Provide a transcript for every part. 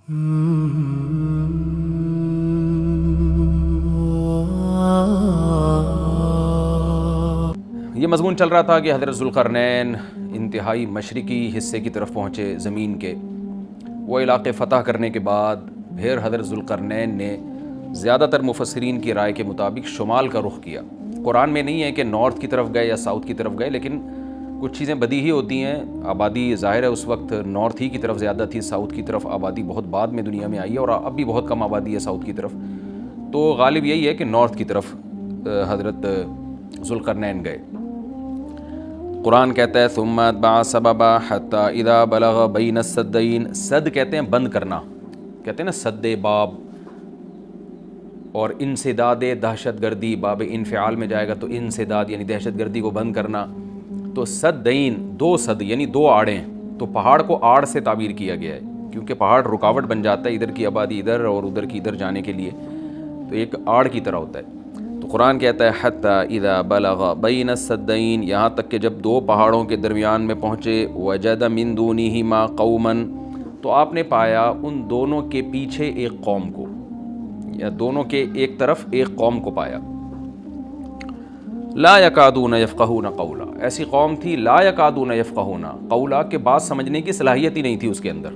یہ مضمون چل رہا تھا کہ حضرت ذوالقرنین انتہائی مشرقی حصے کی طرف پہنچے زمین کے، وہ علاقے فتح کرنے کے بعد پھر حضرت ذوالقرنین نے زیادہ تر مفسرین کی رائے کے مطابق شمال کا رخ کیا۔ قرآن میں نہیں ہے کہ نارتھ کی طرف گئے یا ساؤتھ کی طرف گئے، لیکن کچھ چیزیں بدیہی ہوتی ہیں۔ آبادی ظاہر ہے اس وقت نارتھ ہی کی طرف زیادہ تھی، ساؤتھ کی طرف آبادی بہت بعد میں دنیا میں آئی ہے، اور اب بھی بہت کم آبادی ہے ساؤتھ کی طرف، تو غالب یہی ہے کہ نارتھ کی طرف حضرت ذوالقرنین گئے۔ قرآن کہتا ہے ثم اتبع سببا حتی اذا بلغ بین السدین، سد کہتے ہیں بند کرنا، کہتے ہیں نا سد باب، اور انسداد دہشت گردی، باب انفعال میں جائے گا تو انسداد یعنی دہشت گردی کو بند کرنا، تو سدین دو سد یعنی دو آڑیں، تو پہاڑ کو آڑ سے تعبیر کیا گیا ہے کیونکہ پہاڑ رکاوٹ بن جاتا ہے ادھر کی آبادی ادھر اور ادھر کی ادھر جانے کے لیے، تو ایک آڑ کی طرح ہوتا ہے۔ تو قرآن کہتا ہے حتی اذا بلغ بین السدین، یہاں تک کہ جب دو پہاڑوں کے درمیان میں پہنچے، وجد من دونہما قوما، تو آپ نے پایا ان دونوں کے پیچھے ایک قوم کو، یا دونوں کے ایک طرف ایک قوم کو پایا۔ لا یکادون یفقہون قولا، ایسی قوم تھی لا یکادون یفقہون قولا، کہ بات سمجھنے کی صلاحیت ہی نہیں تھی اس کے اندر۔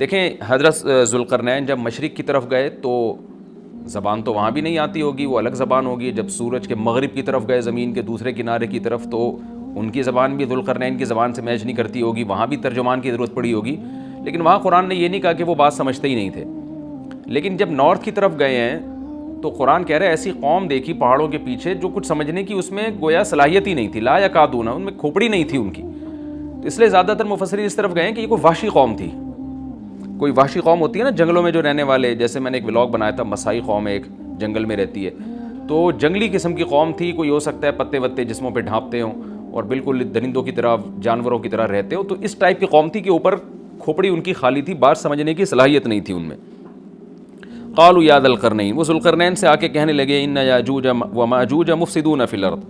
دیکھیں حضرت ذوالقرنین جب مشرق کی طرف گئے تو زبان تو وہاں بھی نہیں آتی ہوگی، وہ الگ زبان ہوگی۔ جب سورج کے مغرب کی طرف گئے زمین کے دوسرے کنارے کی طرف، تو ان کی زبان بھی ذوالقرنین کی زبان سے میچ نہیں کرتی ہوگی، وہاں بھی ترجمان کی ضرورت پڑی ہوگی، لیکن وہاں قرآن نے یہ نہیں کہا کہ وہ بات سمجھتے ہی نہیں تھے۔ لیکن جب نارتھ کی طرف گئے ہیں تو قرآن کہہ رہا ہے ایسی قوم دیکھی پہاڑوں کے پیچھے جو کچھ سمجھنے کی اس میں گویا صلاحیت ہی نہیں تھی، لا یکادون، ان میں کھوپڑی نہیں تھی ان کی، تو اس لیے زیادہ تر مفسرین اس طرف گئے ہیں کہ یہ کوئی وحشی قوم تھی۔ کوئی وحشی قوم ہوتی ہے نا جنگلوں میں جو رہنے والے، جیسے میں نے ایک ولاگ بنایا تھا، مسائی قوم ایک جنگل میں رہتی ہے، تو جنگلی قسم کی قوم تھی، کوئی ہو سکتا ہے پتے وتے جسموں پہ ڈھانپتے ہوں اور بالکل درندوں کی طرح جانوروں کی طرح رہتے ہوں، تو اس ٹائپ کی قوم تھی کہ اوپر کھوپڑی ان کی خالی تھی، بات سمجھنے کی صلاحیت نہیں تھی ان میں۔ قالوا یا ذا القرنین، وہ ذوالقرنین سے آ کے کہنے لگے ان یاجوج و ماجوج مفسدون فی الارض،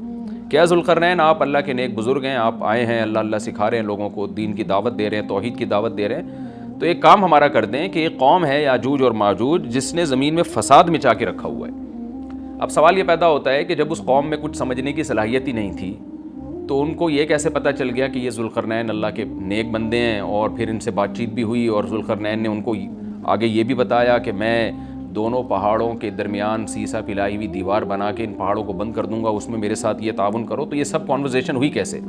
کیا ذوالقرنین آپ اللہ کے نیک بزرگ ہیں، آپ آئے ہیں اللہ اللہ سکھا رہے ہیں لوگوں کو، دین کی دعوت دے رہے ہیں، توحید کی دعوت دے رہے ہیں، تو ایک کام ہمارا کر دیں کہ ایک قوم ہے یاجوج اور ماجوج جس نے زمین میں فساد مچا کے رکھا ہوا ہے۔ اب سوال یہ پیدا ہوتا ہے کہ جب اس قوم میں کچھ سمجھنے کی صلاحیت ہی نہیں تھی تو ان کو یہ کیسے پتہ چل گیا کہ یہ ذوالقرنین اللہ کے نیک بندے ہیں، اور پھر ان سے بات چیت بھی ہوئی اور ذوالقرنین نے ان کو آگے یہ بھی بتایا کہ میں دونوں پہاڑوں کے درمیان سیسا پلائی ہوئی دیوار بنا کے ان پہاڑوں کو بند کر دوں گا، اس میں میرے ساتھ یہ تعاون کرو، تو یہ سب کانورزیشن ہوئی کیسے؟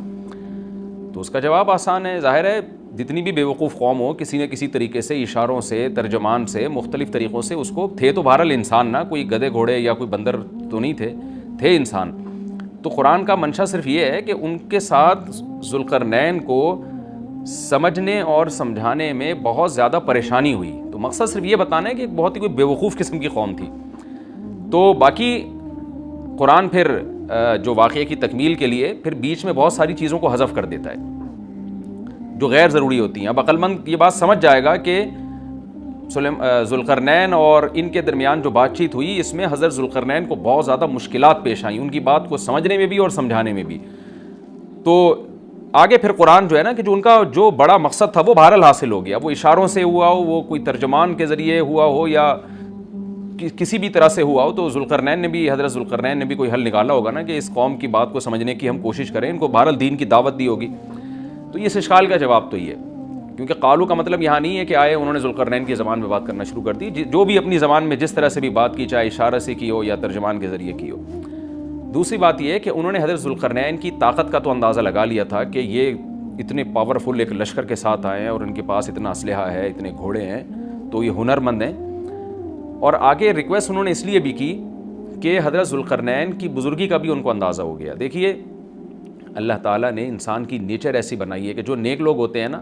تو اس کا جواب آسان ہے، ظاہر ہے جتنی بھی بیوقوف قوم ہو کسی نہ کسی طریقے سے، اشاروں سے، ترجمان سے، مختلف طریقوں سے اس کو، تھے تو بہرحال انسان نا، کوئی گدھے گھوڑے یا کوئی بندر تو نہیں تھے انسان۔ تو قرآن کا منشا صرف یہ ہے کہ ان کے ساتھ ذوالقرنین کو سمجھنے اور سمجھانے میں بہت زیادہ پریشانی ہوئی، تو مقصد صرف یہ بتانا ہے کہ ایک بہت ہی کوئی بیوقوف قسم کی قوم تھی۔ تو باقی قرآن پھر جو واقعے کی تکمیل کے لیے پھر بیچ میں بہت ساری چیزوں کو حذف کر دیتا ہے جو غیر ضروری ہوتی ہیں۔ اب عقل مند یہ بات سمجھ جائے گا کہ ذوالقرنین اور ان کے درمیان جو بات چیت ہوئی، اس میں حضرت ذوالقرنین کو بہت زیادہ مشکلات پیش آئیں، ان کی بات کو سمجھنے میں بھی اور سمجھانے میں بھی۔ تو آگے پھر قرآن جو ہے نا کہ جو ان کا جو بڑا مقصد تھا وہ بہرحال حاصل ہو گیا، وہ اشاروں سے ہوا ہو، وہ کوئی ترجمان کے ذریعے ہوا ہو یا کسی بھی طرح سے ہوا ہو، تو حضرت ذوالقرنین نے بھی کوئی حل نکالا ہوگا نا کہ اس قوم کی بات کو سمجھنے کی ہم کوشش کریں، ان کو بہرحال دین کی دعوت دی ہوگی۔ تو یہ اس اشکال کا جواب تو یہ ہے، کیونکہ قالو کا مطلب یہاں نہیں ہے کہ آئے انہوں نے ذوالقرنین کی زبان میں بات کرنا شروع کر دی، جو بھی اپنی زبان میں جس طرح سے بھی بات کی، چاہے اشارہ سے کی ہو یا ترجمان کے ذریعے کی ہو۔ دوسری بات یہ ہے کہ انہوں نے حضرت ذوالقرنین کی طاقت کا تو اندازہ لگا لیا تھا کہ یہ اتنے پاورفل ایک لشکر کے ساتھ آئے ہیں اور ان کے پاس اتنا اسلحہ ہے، اتنے گھوڑے ہیں، تو یہ ہنر مند ہیں۔ اور آگے ریکویسٹ انہوں نے اس لیے بھی کی کہ حضرت ذوالقرنین کی بزرگی کا بھی ان کو اندازہ ہو گیا۔ دیکھیے اللہ تعالیٰ نے انسان کی نیچر ایسی بنائی ہے کہ جو نیک لوگ ہوتے ہیں نا،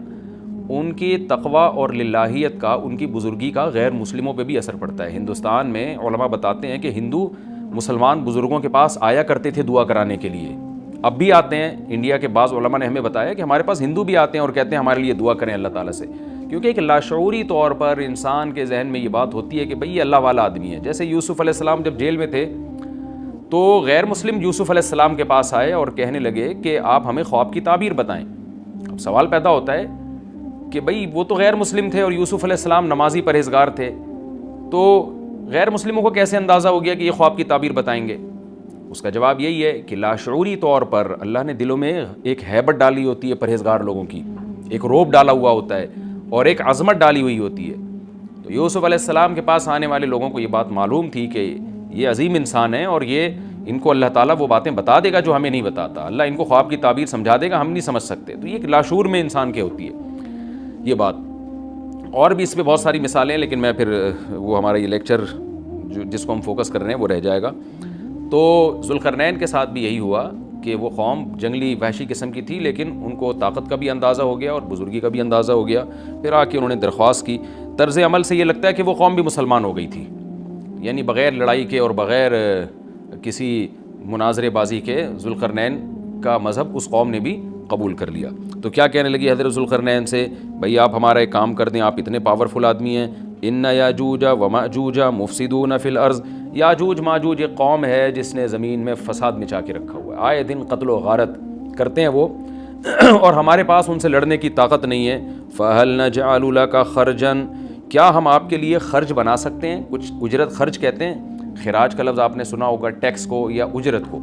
ان کی تقوی اور للہیت کا، ان کی بزرگی کا غیر مسلموں پہ بھی اثر پڑتا ہے۔ ہندوستان میں علماء بتاتے ہیں کہ ہندو مسلمان بزرگوں کے پاس آیا کرتے تھے دعا کرانے کے لیے، اب بھی آتے ہیں۔ انڈیا کے بعض علماء نے ہمیں بتایا کہ ہمارے پاس ہندو بھی آتے ہیں اور کہتے ہیں ہمارے لیے دعا کریں اللہ تعالیٰ سے، کیونکہ ایک لاشعوری طور پر انسان کے ذہن میں یہ بات ہوتی ہے کہ بھئی یہ اللہ والا آدمی ہے۔ جیسے یوسف علیہ السلام جب جیل میں تھے تو غیر مسلم یوسف علیہ السلام کے پاس آئے اور کہنے لگے کہ آپ ہمیں خواب کی تعبیر بتائیں۔ اب سوال پیدا ہوتا ہے کہ بھئی وہ تو غیر مسلم تھے اور یوسف علیہ السلام نمازی پرہیزگار تھے، تو غیر مسلموں کو کیسے اندازہ ہو گیا کہ یہ خواب کی تعبیر بتائیں گے؟ اس کا جواب یہی ہے کہ لاشعوری طور پر اللہ نے دلوں میں ایک ہیبت ڈالی ہوتی ہے پرہیزگار لوگوں کی، ایک روب ڈالا ہوا ہوتا ہے اور ایک عظمت ڈالی ہوئی ہوتی ہے. تو یوسف علیہ السلام کے پاس آنے والے لوگوں کو یہ بات معلوم تھی کہ یہ عظیم انسان ہے اور یہ ان کو اللہ تعالیٰ وہ باتیں بتا دے گا جو ہمیں نہیں بتاتا، اللہ ان کو خواب کی تعبیر سمجھا دے گا، ہم نہیں سمجھ سکتے. تو یہ ایک لاشعور میں انسان کی ہوتی ہے یہ بات. اور بھی اس پہ بہت ساری مثالیں ہیں، لیکن میں پھر وہ ہمارا یہ لیکچر جس کو ہم فوکس کر رہے ہیں وہ رہ جائے گا. تو ذوالقرنین کے ساتھ بھی یہی ہوا کہ وہ قوم جنگلی وحشی قسم کی تھی، لیکن ان کو طاقت کا بھی اندازہ ہو گیا اور بزرگی کا بھی اندازہ ہو گیا. پھر آ کے انہوں نے درخواست کی. طرز عمل سے یہ لگتا ہے کہ وہ قوم بھی مسلمان ہو گئی تھی، یعنی بغیر لڑائی کے اور بغیر کسی مناظرے بازی کے ذوالقرنین کا مذہب اس قوم نے بھی قبول کر لیا. تو کیا کہنے لگی حضرت ذوالقرنین سے؟ بھئی آپ ہمارا ایک کام کر دیں، آپ اتنے پاورفل آدمی ہیں. ان یاجوج و ماجوج مفسدون فی الارض، یاجوج ماجوج ایک قوم ہے جس نے زمین میں فساد مچا کے رکھا ہوا ہے، آئے دن قتل و غارت کرتے ہیں وہ اور ہمارے پاس ان سے لڑنے کی طاقت نہیں ہے. فہل نجعل لک خرجا، کیا ہم آپ کے لیے خرچ بنا سکتے ہیں؟ کچھ اجرت خرچ کہتے ہیں، خراج کا لفظ آپ نے سنا ہوگا، ٹیکس کو یا اجرت کو.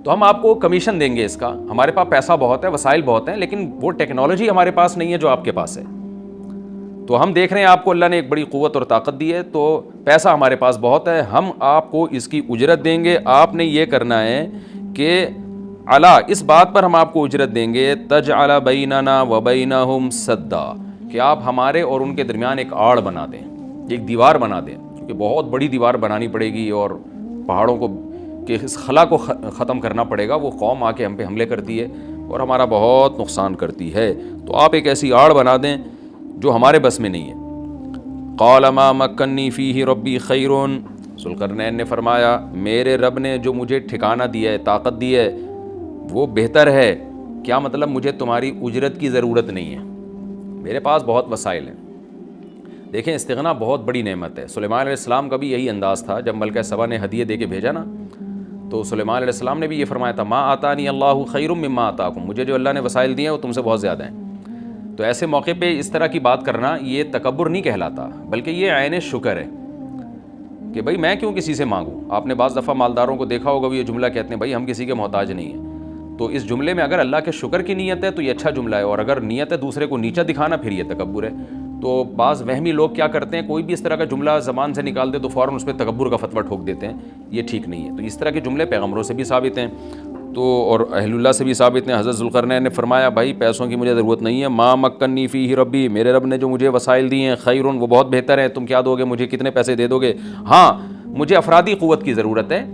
تو ہم آپ کو کمیشن دیں گے اس کا، ہمارے پاس پیسہ بہت ہے، وسائل بہت ہیں، لیکن وہ ٹیکنالوجی ہمارے پاس نہیں ہے جو آپ کے پاس ہے. تو ہم دیکھ رہے ہیں آپ کو اللہ نے ایک بڑی قوت اور طاقت دی ہے، تو پیسہ ہمارے پاس بہت ہے، ہم آپ کو اس کی اجرت دیں گے. آپ نے یہ کرنا ہے کہ علا، اس بات پر ہم آپ کو اجرت دیں گے، تجعل بیننا و بینہم سدا، کہ آپ ہمارے اور ان کے درمیان ایک آڑ بنا دیں، ایک دیوار بنا دیں، کیونکہ بہت بڑی دیوار بنانی پڑے گی اور پہاڑوں کو کہ اس خلا کو ختم کرنا پڑے گا. وہ قوم آ کے ہم پہ حملے کرتی ہے اور ہمارا بہت نقصان کرتی ہے، تو آپ ایک ایسی آڑ بنا دیں جو ہمارے بس میں نہیں ہے. قال ما مکنی فیہ ربی خیر، ذوالقرنین نے فرمایا میرے رب نے جو مجھے ٹھکانہ دیا ہے، طاقت دی ہے، وہ بہتر ہے. کیا مطلب؟ مجھے تمہاری اجرت کی ضرورت نہیں ہے، میرے پاس بہت وسائل ہیں. دیکھیں استغنا بہت بڑی نعمت ہے. سلیمان علیہ السلام کا بھی یہی انداز تھا جب ملکہ سبا نے ہدیے دے کے بھیجا نا، تو سلیمان علیہ السلام نے بھی یہ فرمایا تھا ما آتانی اللہ خیر مما آتاکم، مجھے جو اللہ نے وسائل دیے ہیں وہ تم سے بہت زیادہ ہیں. تو ایسے موقع پہ اس طرح کی بات کرنا یہ تکبر نہیں کہلاتا، بلکہ یہ عین شکر ہے کہ بھئی میں کیوں کسی سے مانگوں. آپ نے بعض دفعہ مالداروں کو دیکھا ہوگا وہ یہ جملہ کہتے ہیں بھئی ہم کسی کے محتاج نہیں ہیں. تو اس جملے میں اگر اللہ کے شکر کی نیت ہے تو یہ اچھا جملہ ہے، اور اگر نیت ہے دوسرے کو نیچا دکھانا پھر یہ تکبر ہے. تو بعض وہمی لوگ کیا کرتے ہیں، کوئی بھی اس طرح کا جملہ زبان سے نکال دے تو فوراً اس پہ تکبر کا فتویٰ ٹھوک دیتے ہیں، یہ ٹھیک نہیں ہے. تو اس طرح کے جملے پیغمبروں سے بھی ثابت ہیں تو اور اہل اللہ سے بھی ثابت ہیں. حضرت ذوالقرنین نے فرمایا بھائی پیسوں کی مجھے ضرورت نہیں ہے، ما مکنی فیہ ربی، میرے رب نے جو مجھے وسائل دیے ہیں خیرون، وہ بہت بہتر ہیں. تم کیا دو گے مجھے، کتنے پیسے دے دو گے؟ ہاں مجھے افرادی قوت کی ضرورت ہے،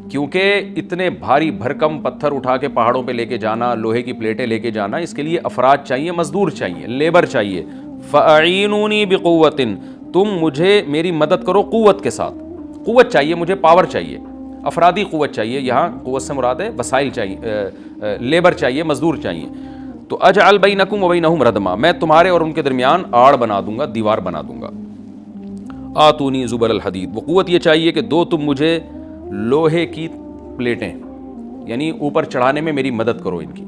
کیونکہ اتنے بھاری بھرکم پتھر اٹھا کے پہاڑوں پہ لے کے جانا، لوہے کی پلیٹیں لے کے جانا، اس کے لیے افراد چاہیے، مزدور چاہیے، لیبر چاہیے. فَأَعِينُونِي بِقُوَّةٍ، تم مجھے میری مدد کرو قوت کے ساتھ. قوت چاہیے مجھے، پاور چاہیے، افرادی قوت چاہیے. یہاں قوت سے مراد ہے وسائل چاہیے، لیبر چاہیے، مزدور چاہیے. تو اجعل بینکم و بینہم ردما، میں تمہارے اور ان کے درمیان آڑ بنا دوں گا، دیوار بنا دوں گا. آتونی زبر الحدید، وہ قوت یہ چاہیے کہ دو تم مجھے لوہے کی پلیٹیں، یعنی اوپر چڑھانے میں میری مدد کرو ان کی.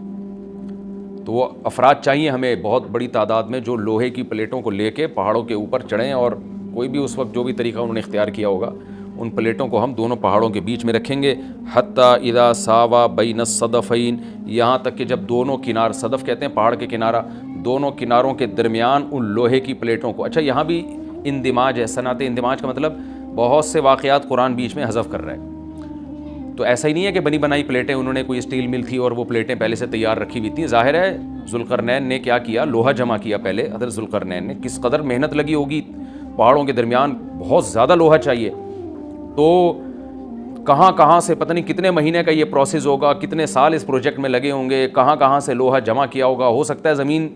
تو وہ افراد چاہیے ہمیں بہت بڑی تعداد میں جو لوہے کی پلیٹوں کو لے کے پہاڑوں کے اوپر چڑھیں، اور کوئی بھی اس وقت جو بھی طریقہ انہوں نے اختیار کیا ہوگا ان پلیٹوں کو ہم دونوں پہاڑوں کے بیچ میں رکھیں گے. حتی اذا ساوا بین الصدفین، یہاں تک کہ جب دونوں کنار، صدف کہتے ہیں پہاڑ کے کنارہ، دونوں کناروں کے درمیان ان لوہے کی پلیٹوں کو. اچھا یہاں بھی اندماج ہے، صنعت اندماج کا مطلب بہت سے واقعات قرآن بیچ میں حذف کر رہا ہے. تو ایسا ہی نہیں ہے کہ بنی بنائی پلیٹیں، انہوں نے کوئی اسٹیل مل تھی اور وہ پلیٹیں پہلے سے تیار رکھی ہوئی تھیں. ظاہر ہے ذوالقرنین نے کیا کیا، لوہا جمع کیا پہلے. حضرت ذوالقرنین نے کس قدر محنت لگی ہوگی، پہاڑوں کے درمیان بہت زیادہ لوہا چاہیے. تو کہاں کہاں سے پتہ نہیں کتنے مہینے کا یہ پروسیس ہوگا، کتنے سال اس پروجیکٹ میں لگے ہوں گے، کہاں کہاں سے لوہا جمع کیا ہوگا. ہو سکتا ہے زمین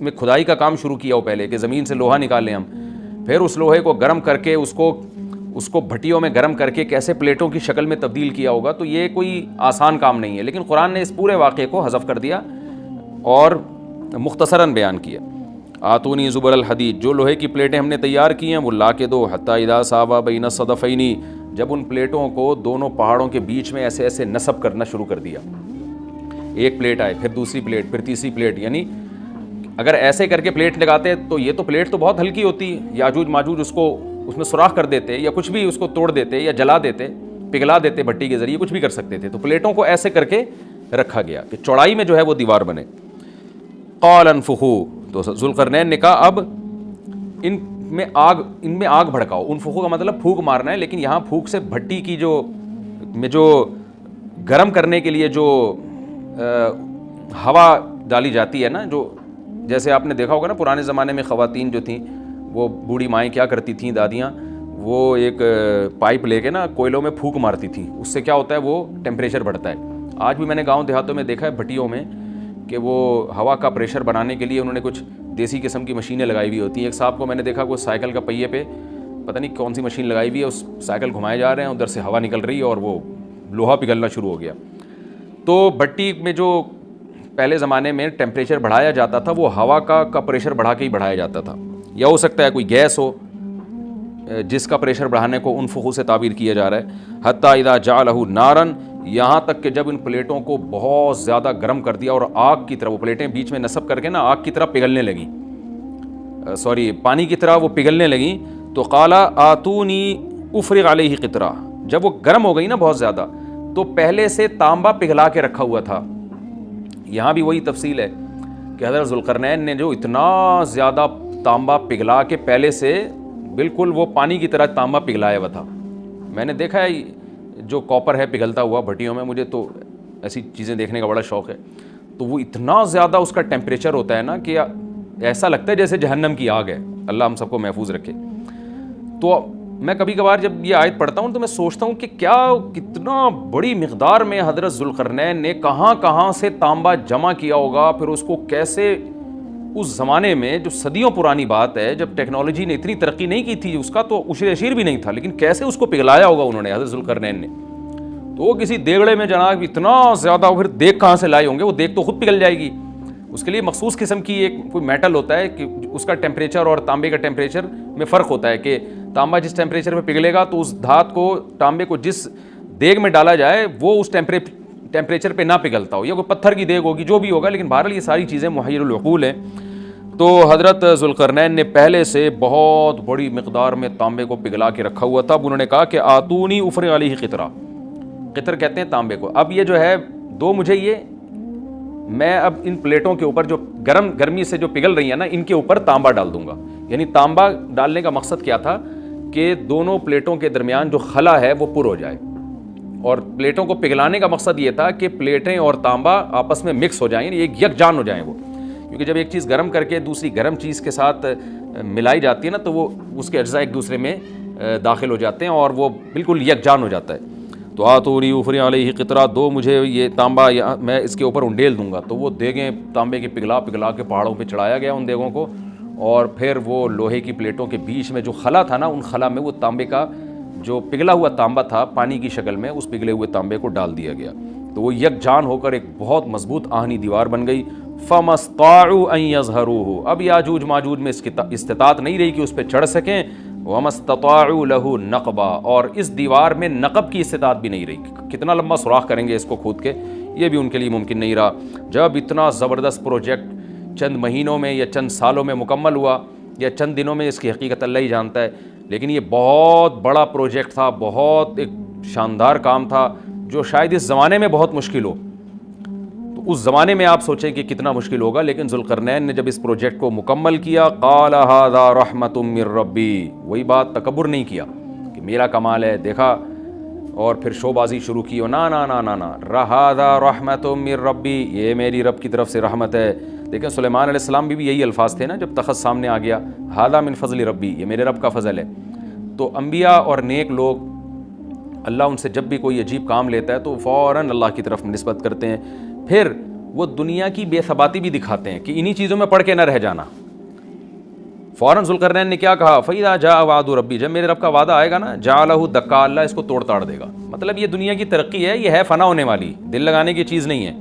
میں کھدائی کا کام شروع کیا ہو پہلے، کہ زمین سے لوہا نکالیں ہم، پھر اس لوہے کو گرم کر کے اس کو بھٹیوں میں گرم کر کے کیسے پلیٹوں کی شکل میں تبدیل کیا ہوگا. تو یہ کوئی آسان کام نہیں ہے، لیکن قرآن نے اس پورے واقعے کو حذف کر دیا اور مختصراً بیان کیا. آتونی زبر الحدید، جو لوہے کی پلیٹیں ہم نے تیار کی ہیں وہ لا کے دو. حتی اذا ساوا بین الصدفین، جب ان پلیٹوں کو دونوں پہاڑوں کے بیچ میں ایسے ایسے نصب کرنا شروع کر دیا، ایک پلیٹ آئے، پھر دوسری پلیٹ، پھر تیسری پلیٹ، یعنی اگر ایسے کر کے پلیٹ لگاتے تو یہ تو پلیٹ تو بہت ہلکی ہوتی ہے، یاجوج ماجوج اس میں سوراخ کر دیتے یا کچھ بھی اس کو توڑ دیتے یا جلا دیتے، پگھلا دیتے بھٹی کے ذریعے، کچھ بھی کر سکتے تھے. تو پلیٹوں کو ایسے کر کے رکھا گیا کہ چوڑائی میں جو ہے وہ دیوار بنے. قال انفخوا، تو ذوالقرنین نے کہا اب ان میں آگ بھڑکاؤ. انفخوا کا مطلب پھونک مارنا ہے، لیکن یہاں پھونک سے بھٹی کی جو گرم کرنے کے لیے جو ہوا ڈالی جاتی ہے نا، جو جیسے آپ نے دیکھا ہوگا نا پرانے زمانے میں خواتین جو تھیں، وہ بوڑھی مائیں کیا کرتی تھیں، دادیاں، وہ ایک پائپ لے کے نا کوئلوں میں پھونک مارتی تھیں. اس سے کیا ہوتا ہے، وہ ٹیمپریچر بڑھتا ہے. آج بھی میں نے گاؤں دیہاتوں میں دیکھا ہے بھٹیوں میں کہ وہ ہوا کا پریشر بنانے کے لیے انہوں نے کچھ دیسی قسم کی مشینیں لگائی ہوئی ہوتی ہیں. ایک صاحب کو میں نے دیکھا وہ سائیکل کا پہیے پہ پتہ نہیں کون سی مشین لگائی ہوئی ہے، اس سائیکل گھمائے جا رہے ہیں، ادھر سے ہوا نکل رہی ہے اور وہ لوہا پگھلنا شروع ہو گیا. تو بھٹی میں جو پہلے زمانے میں ٹیمپریچر بڑھایا جاتا تھا وہ ہوا کا پریشر بڑھا کے ہی بڑھایا جاتا تھا، یا ہو سکتا ہے کوئی گیس ہو جس کا پریشر بڑھانے کو انفخو سے تعبیر کیا جا رہا ہے. حتی اذا جعلہ نارن، یہاں تک کہ جب ان پلیٹوں کو بہت زیادہ گرم کر دیا اور آگ کی طرح وہ پلیٹیں بیچ میں نصب کر کے نا آگ کی طرح پگھلنے لگیں، پانی کی طرح وہ پگھلنے لگیں. تو قال آتونی افرغ علیہ قطرہ، جب وہ گرم ہو گئی نا بہت زیادہ، تو پہلے سے تانبا پگھلا کے رکھا ہوا تھا. یہاں بھی وہی تفصیل ہے کہ حضرت ذوالقرنین نے جو اتنا زیادہ تانبا پگھلا کے پہلے سے بالکل وہ پانی کی طرح تانبا پگھلایا ہوا تھا. میں نے دیکھا ہے جو کاپر ہے پگھلتا ہوا بھٹیوں میں، مجھے تو ایسی چیزیں دیکھنے کا بڑا شوق ہے. تو وہ اتنا زیادہ اس کا ٹیمپریچر ہوتا ہے نا کہ ایسا لگتا ہے جیسے جہنم کی آگ ہے. اللہ ہم سب کو محفوظ رکھے. تو میں کبھی کبھار جب یہ آیت پڑھتا ہوں تو میں سوچتا ہوں کہ کتنا بڑی مقدار میں حضرت ذوالقرنین نے کہاں سے تانبا جمع کیا ہوگا، پھر اس کو کیسے اس زمانے میں جو صدیوں پرانی بات ہے، جب ٹیکنالوجی نے اتنی ترقی نہیں کی تھی، اس کا تو عشر اشیر بھی نہیں تھا، لیکن کیسے اس کو پگھلایا ہوگا انہوں نے، حضرت ذوالقرنین نے. تو وہ کسی دیگڑے میں جناب اتنا زیادہ، پھر دیگ کہاں سے لائے ہوں گے، وہ دیگ تو خود پگھل جائے گی. اس کے لیے مخصوص قسم کی ایک کوئی میٹل ہوتا ہے کہ اس کا ٹیمپریچر اور تانبے کا ٹیمپریچر میں فرق ہوتا ہے کہ تانبا جس ٹیمپریچر پہ پگھلے گا تو اس دھات کو، تانبے کو جس دیگ میں ڈالا جائے وہ اس ٹیمپریچر پہ نہ پگھلتا ہو، یا کوئی پتھر کی دیگ ہوگی جو بھی ہوگا، لیکن بہرحال یہ ساری چیزیں محیر العقول ہیں. تو حضرت ذوالقرنین نے پہلے سے بہت بڑی مقدار میں تانبے کو پگھلا کے رکھا ہوا تھا. اب انہوں نے کہا کہ آتونی افرغ علیہ قطرہ، قطر کہتے ہیں تانبے کو. اب یہ جو ہے میں اب ان پلیٹوں کے اوپر جو گرمی سے جو پگھل رہی ہیں نا، ان کے اوپر تانبا ڈال دوں گا. یعنی تانبا ڈالنے کا مقصد کیا تھا کہ دونوں پلیٹوں کے درمیان جو خلا ہے وہ پر ہو جائے، اور پلیٹوں کو پگھلانے کا مقصد یہ تھا کہ پلیٹیں اور تانبا آپس میں مکس ہو جائیں، یعنی ایک یکجان ہو جائیں وہ. کیونکہ جب ایک چیز گرم کر کے دوسری گرم چیز کے ساتھ ملائی جاتی ہے نا، تو وہ اس کے اجزاء ایک دوسرے میں داخل ہو جاتے ہیں اور وہ بالکل یکجان ہو جاتا ہے. تو آتونی افرغ علیہ قطرہ، دو مجھے یہ تانبا، میں اس کے اوپر انڈیل دوں گا. تو وہ دیگیں تانبے کی پگھلا کے پہاڑوں پہ چڑھایا گیا ان دیگوں کو، اور پھر وہ لوہے کی پلیٹوں کے بیچ میں جو خلا تھا نا، ان خلا میں وہ تانبے کا جو پگھلا ہوا تانبا تھا پانی کی شکل میں، اس پگھلے ہوئے تانبے کو ڈال دیا گیا. تو وہ یکجان ہو کر ایک بہت مضبوط آہنی دیوار بن گئی. فَمَسْطَاعُوا أَن يَظْهَرُوهُ، اب یاجوج ماجوج میں اس کی استطاعت نہیں رہی کہ اس پہ چڑھ سکیں. وَمَسْتَطَاعُوا لَهُ نَقْبًا، اور اس دیوار میں نقب کی استطاعت بھی نہیں رہی. کتنا لمبا سوراخ کریں گے اس کو کھود کے، یہ بھی ان کے لیے ممکن نہیں رہا. جب اتنا زبردست پروجیکٹ چند مہینوں میں یا چند سالوں میں مکمل ہوا، یا چند دنوں میں، اس کی حقیقت اللہ ہی جانتا ہے، لیکن یہ بہت بڑا پروجیکٹ تھا، بہت ایک شاندار کام تھا جو شاید اس زمانے میں بہت مشکل ہو. تو اس زمانے میں آپ سوچیں کہ کتنا مشکل ہوگا، لیکن ذوالقرنین نے جب اس پروجیکٹ کو مکمل کیا، قال ھذا رحمۃ من ربی، وہی بات، تکبر نہیں کیا کہ میرا کمال ہے، دیکھا اور پھر شو بازی شروع کی. نا نا نا نا نا، ھذا رحمۃ من ربی، یہ میری رب کی طرف سے رحمت ہے. دیکھیں سلیمان علیہ السلام بھی یہی الفاظ تھے نا جب تخت سامنے آ گیا، ھذا من فضل ربی، یہ میرے رب کا فضل ہے. تو انبیاء اور نیک لوگ، اللہ ان سے جب بھی کوئی عجیب کام لیتا ہے تو فوراً اللہ کی طرف نسبت کرتے ہیں. پھر وہ دنیا کی بے ثباتی بھی دکھاتے ہیں کہ انہی چیزوں میں پڑھ کے نہ رہ جانا. فوراً ذوالقرنین نے کیا کہا، فَإِذَا جَاءَ وَعْدُ رَبِّي، جب میرے رب کا وعدہ آئے گا نا، جَعَلَهُ دَكَّا، اللہ اس کو توڑ تاڑ دے گا. مطلب یہ دنیا کی ترقی ہے، یہ ہے فنا ہونے والی، دل لگانے کی چیز نہیں ہے.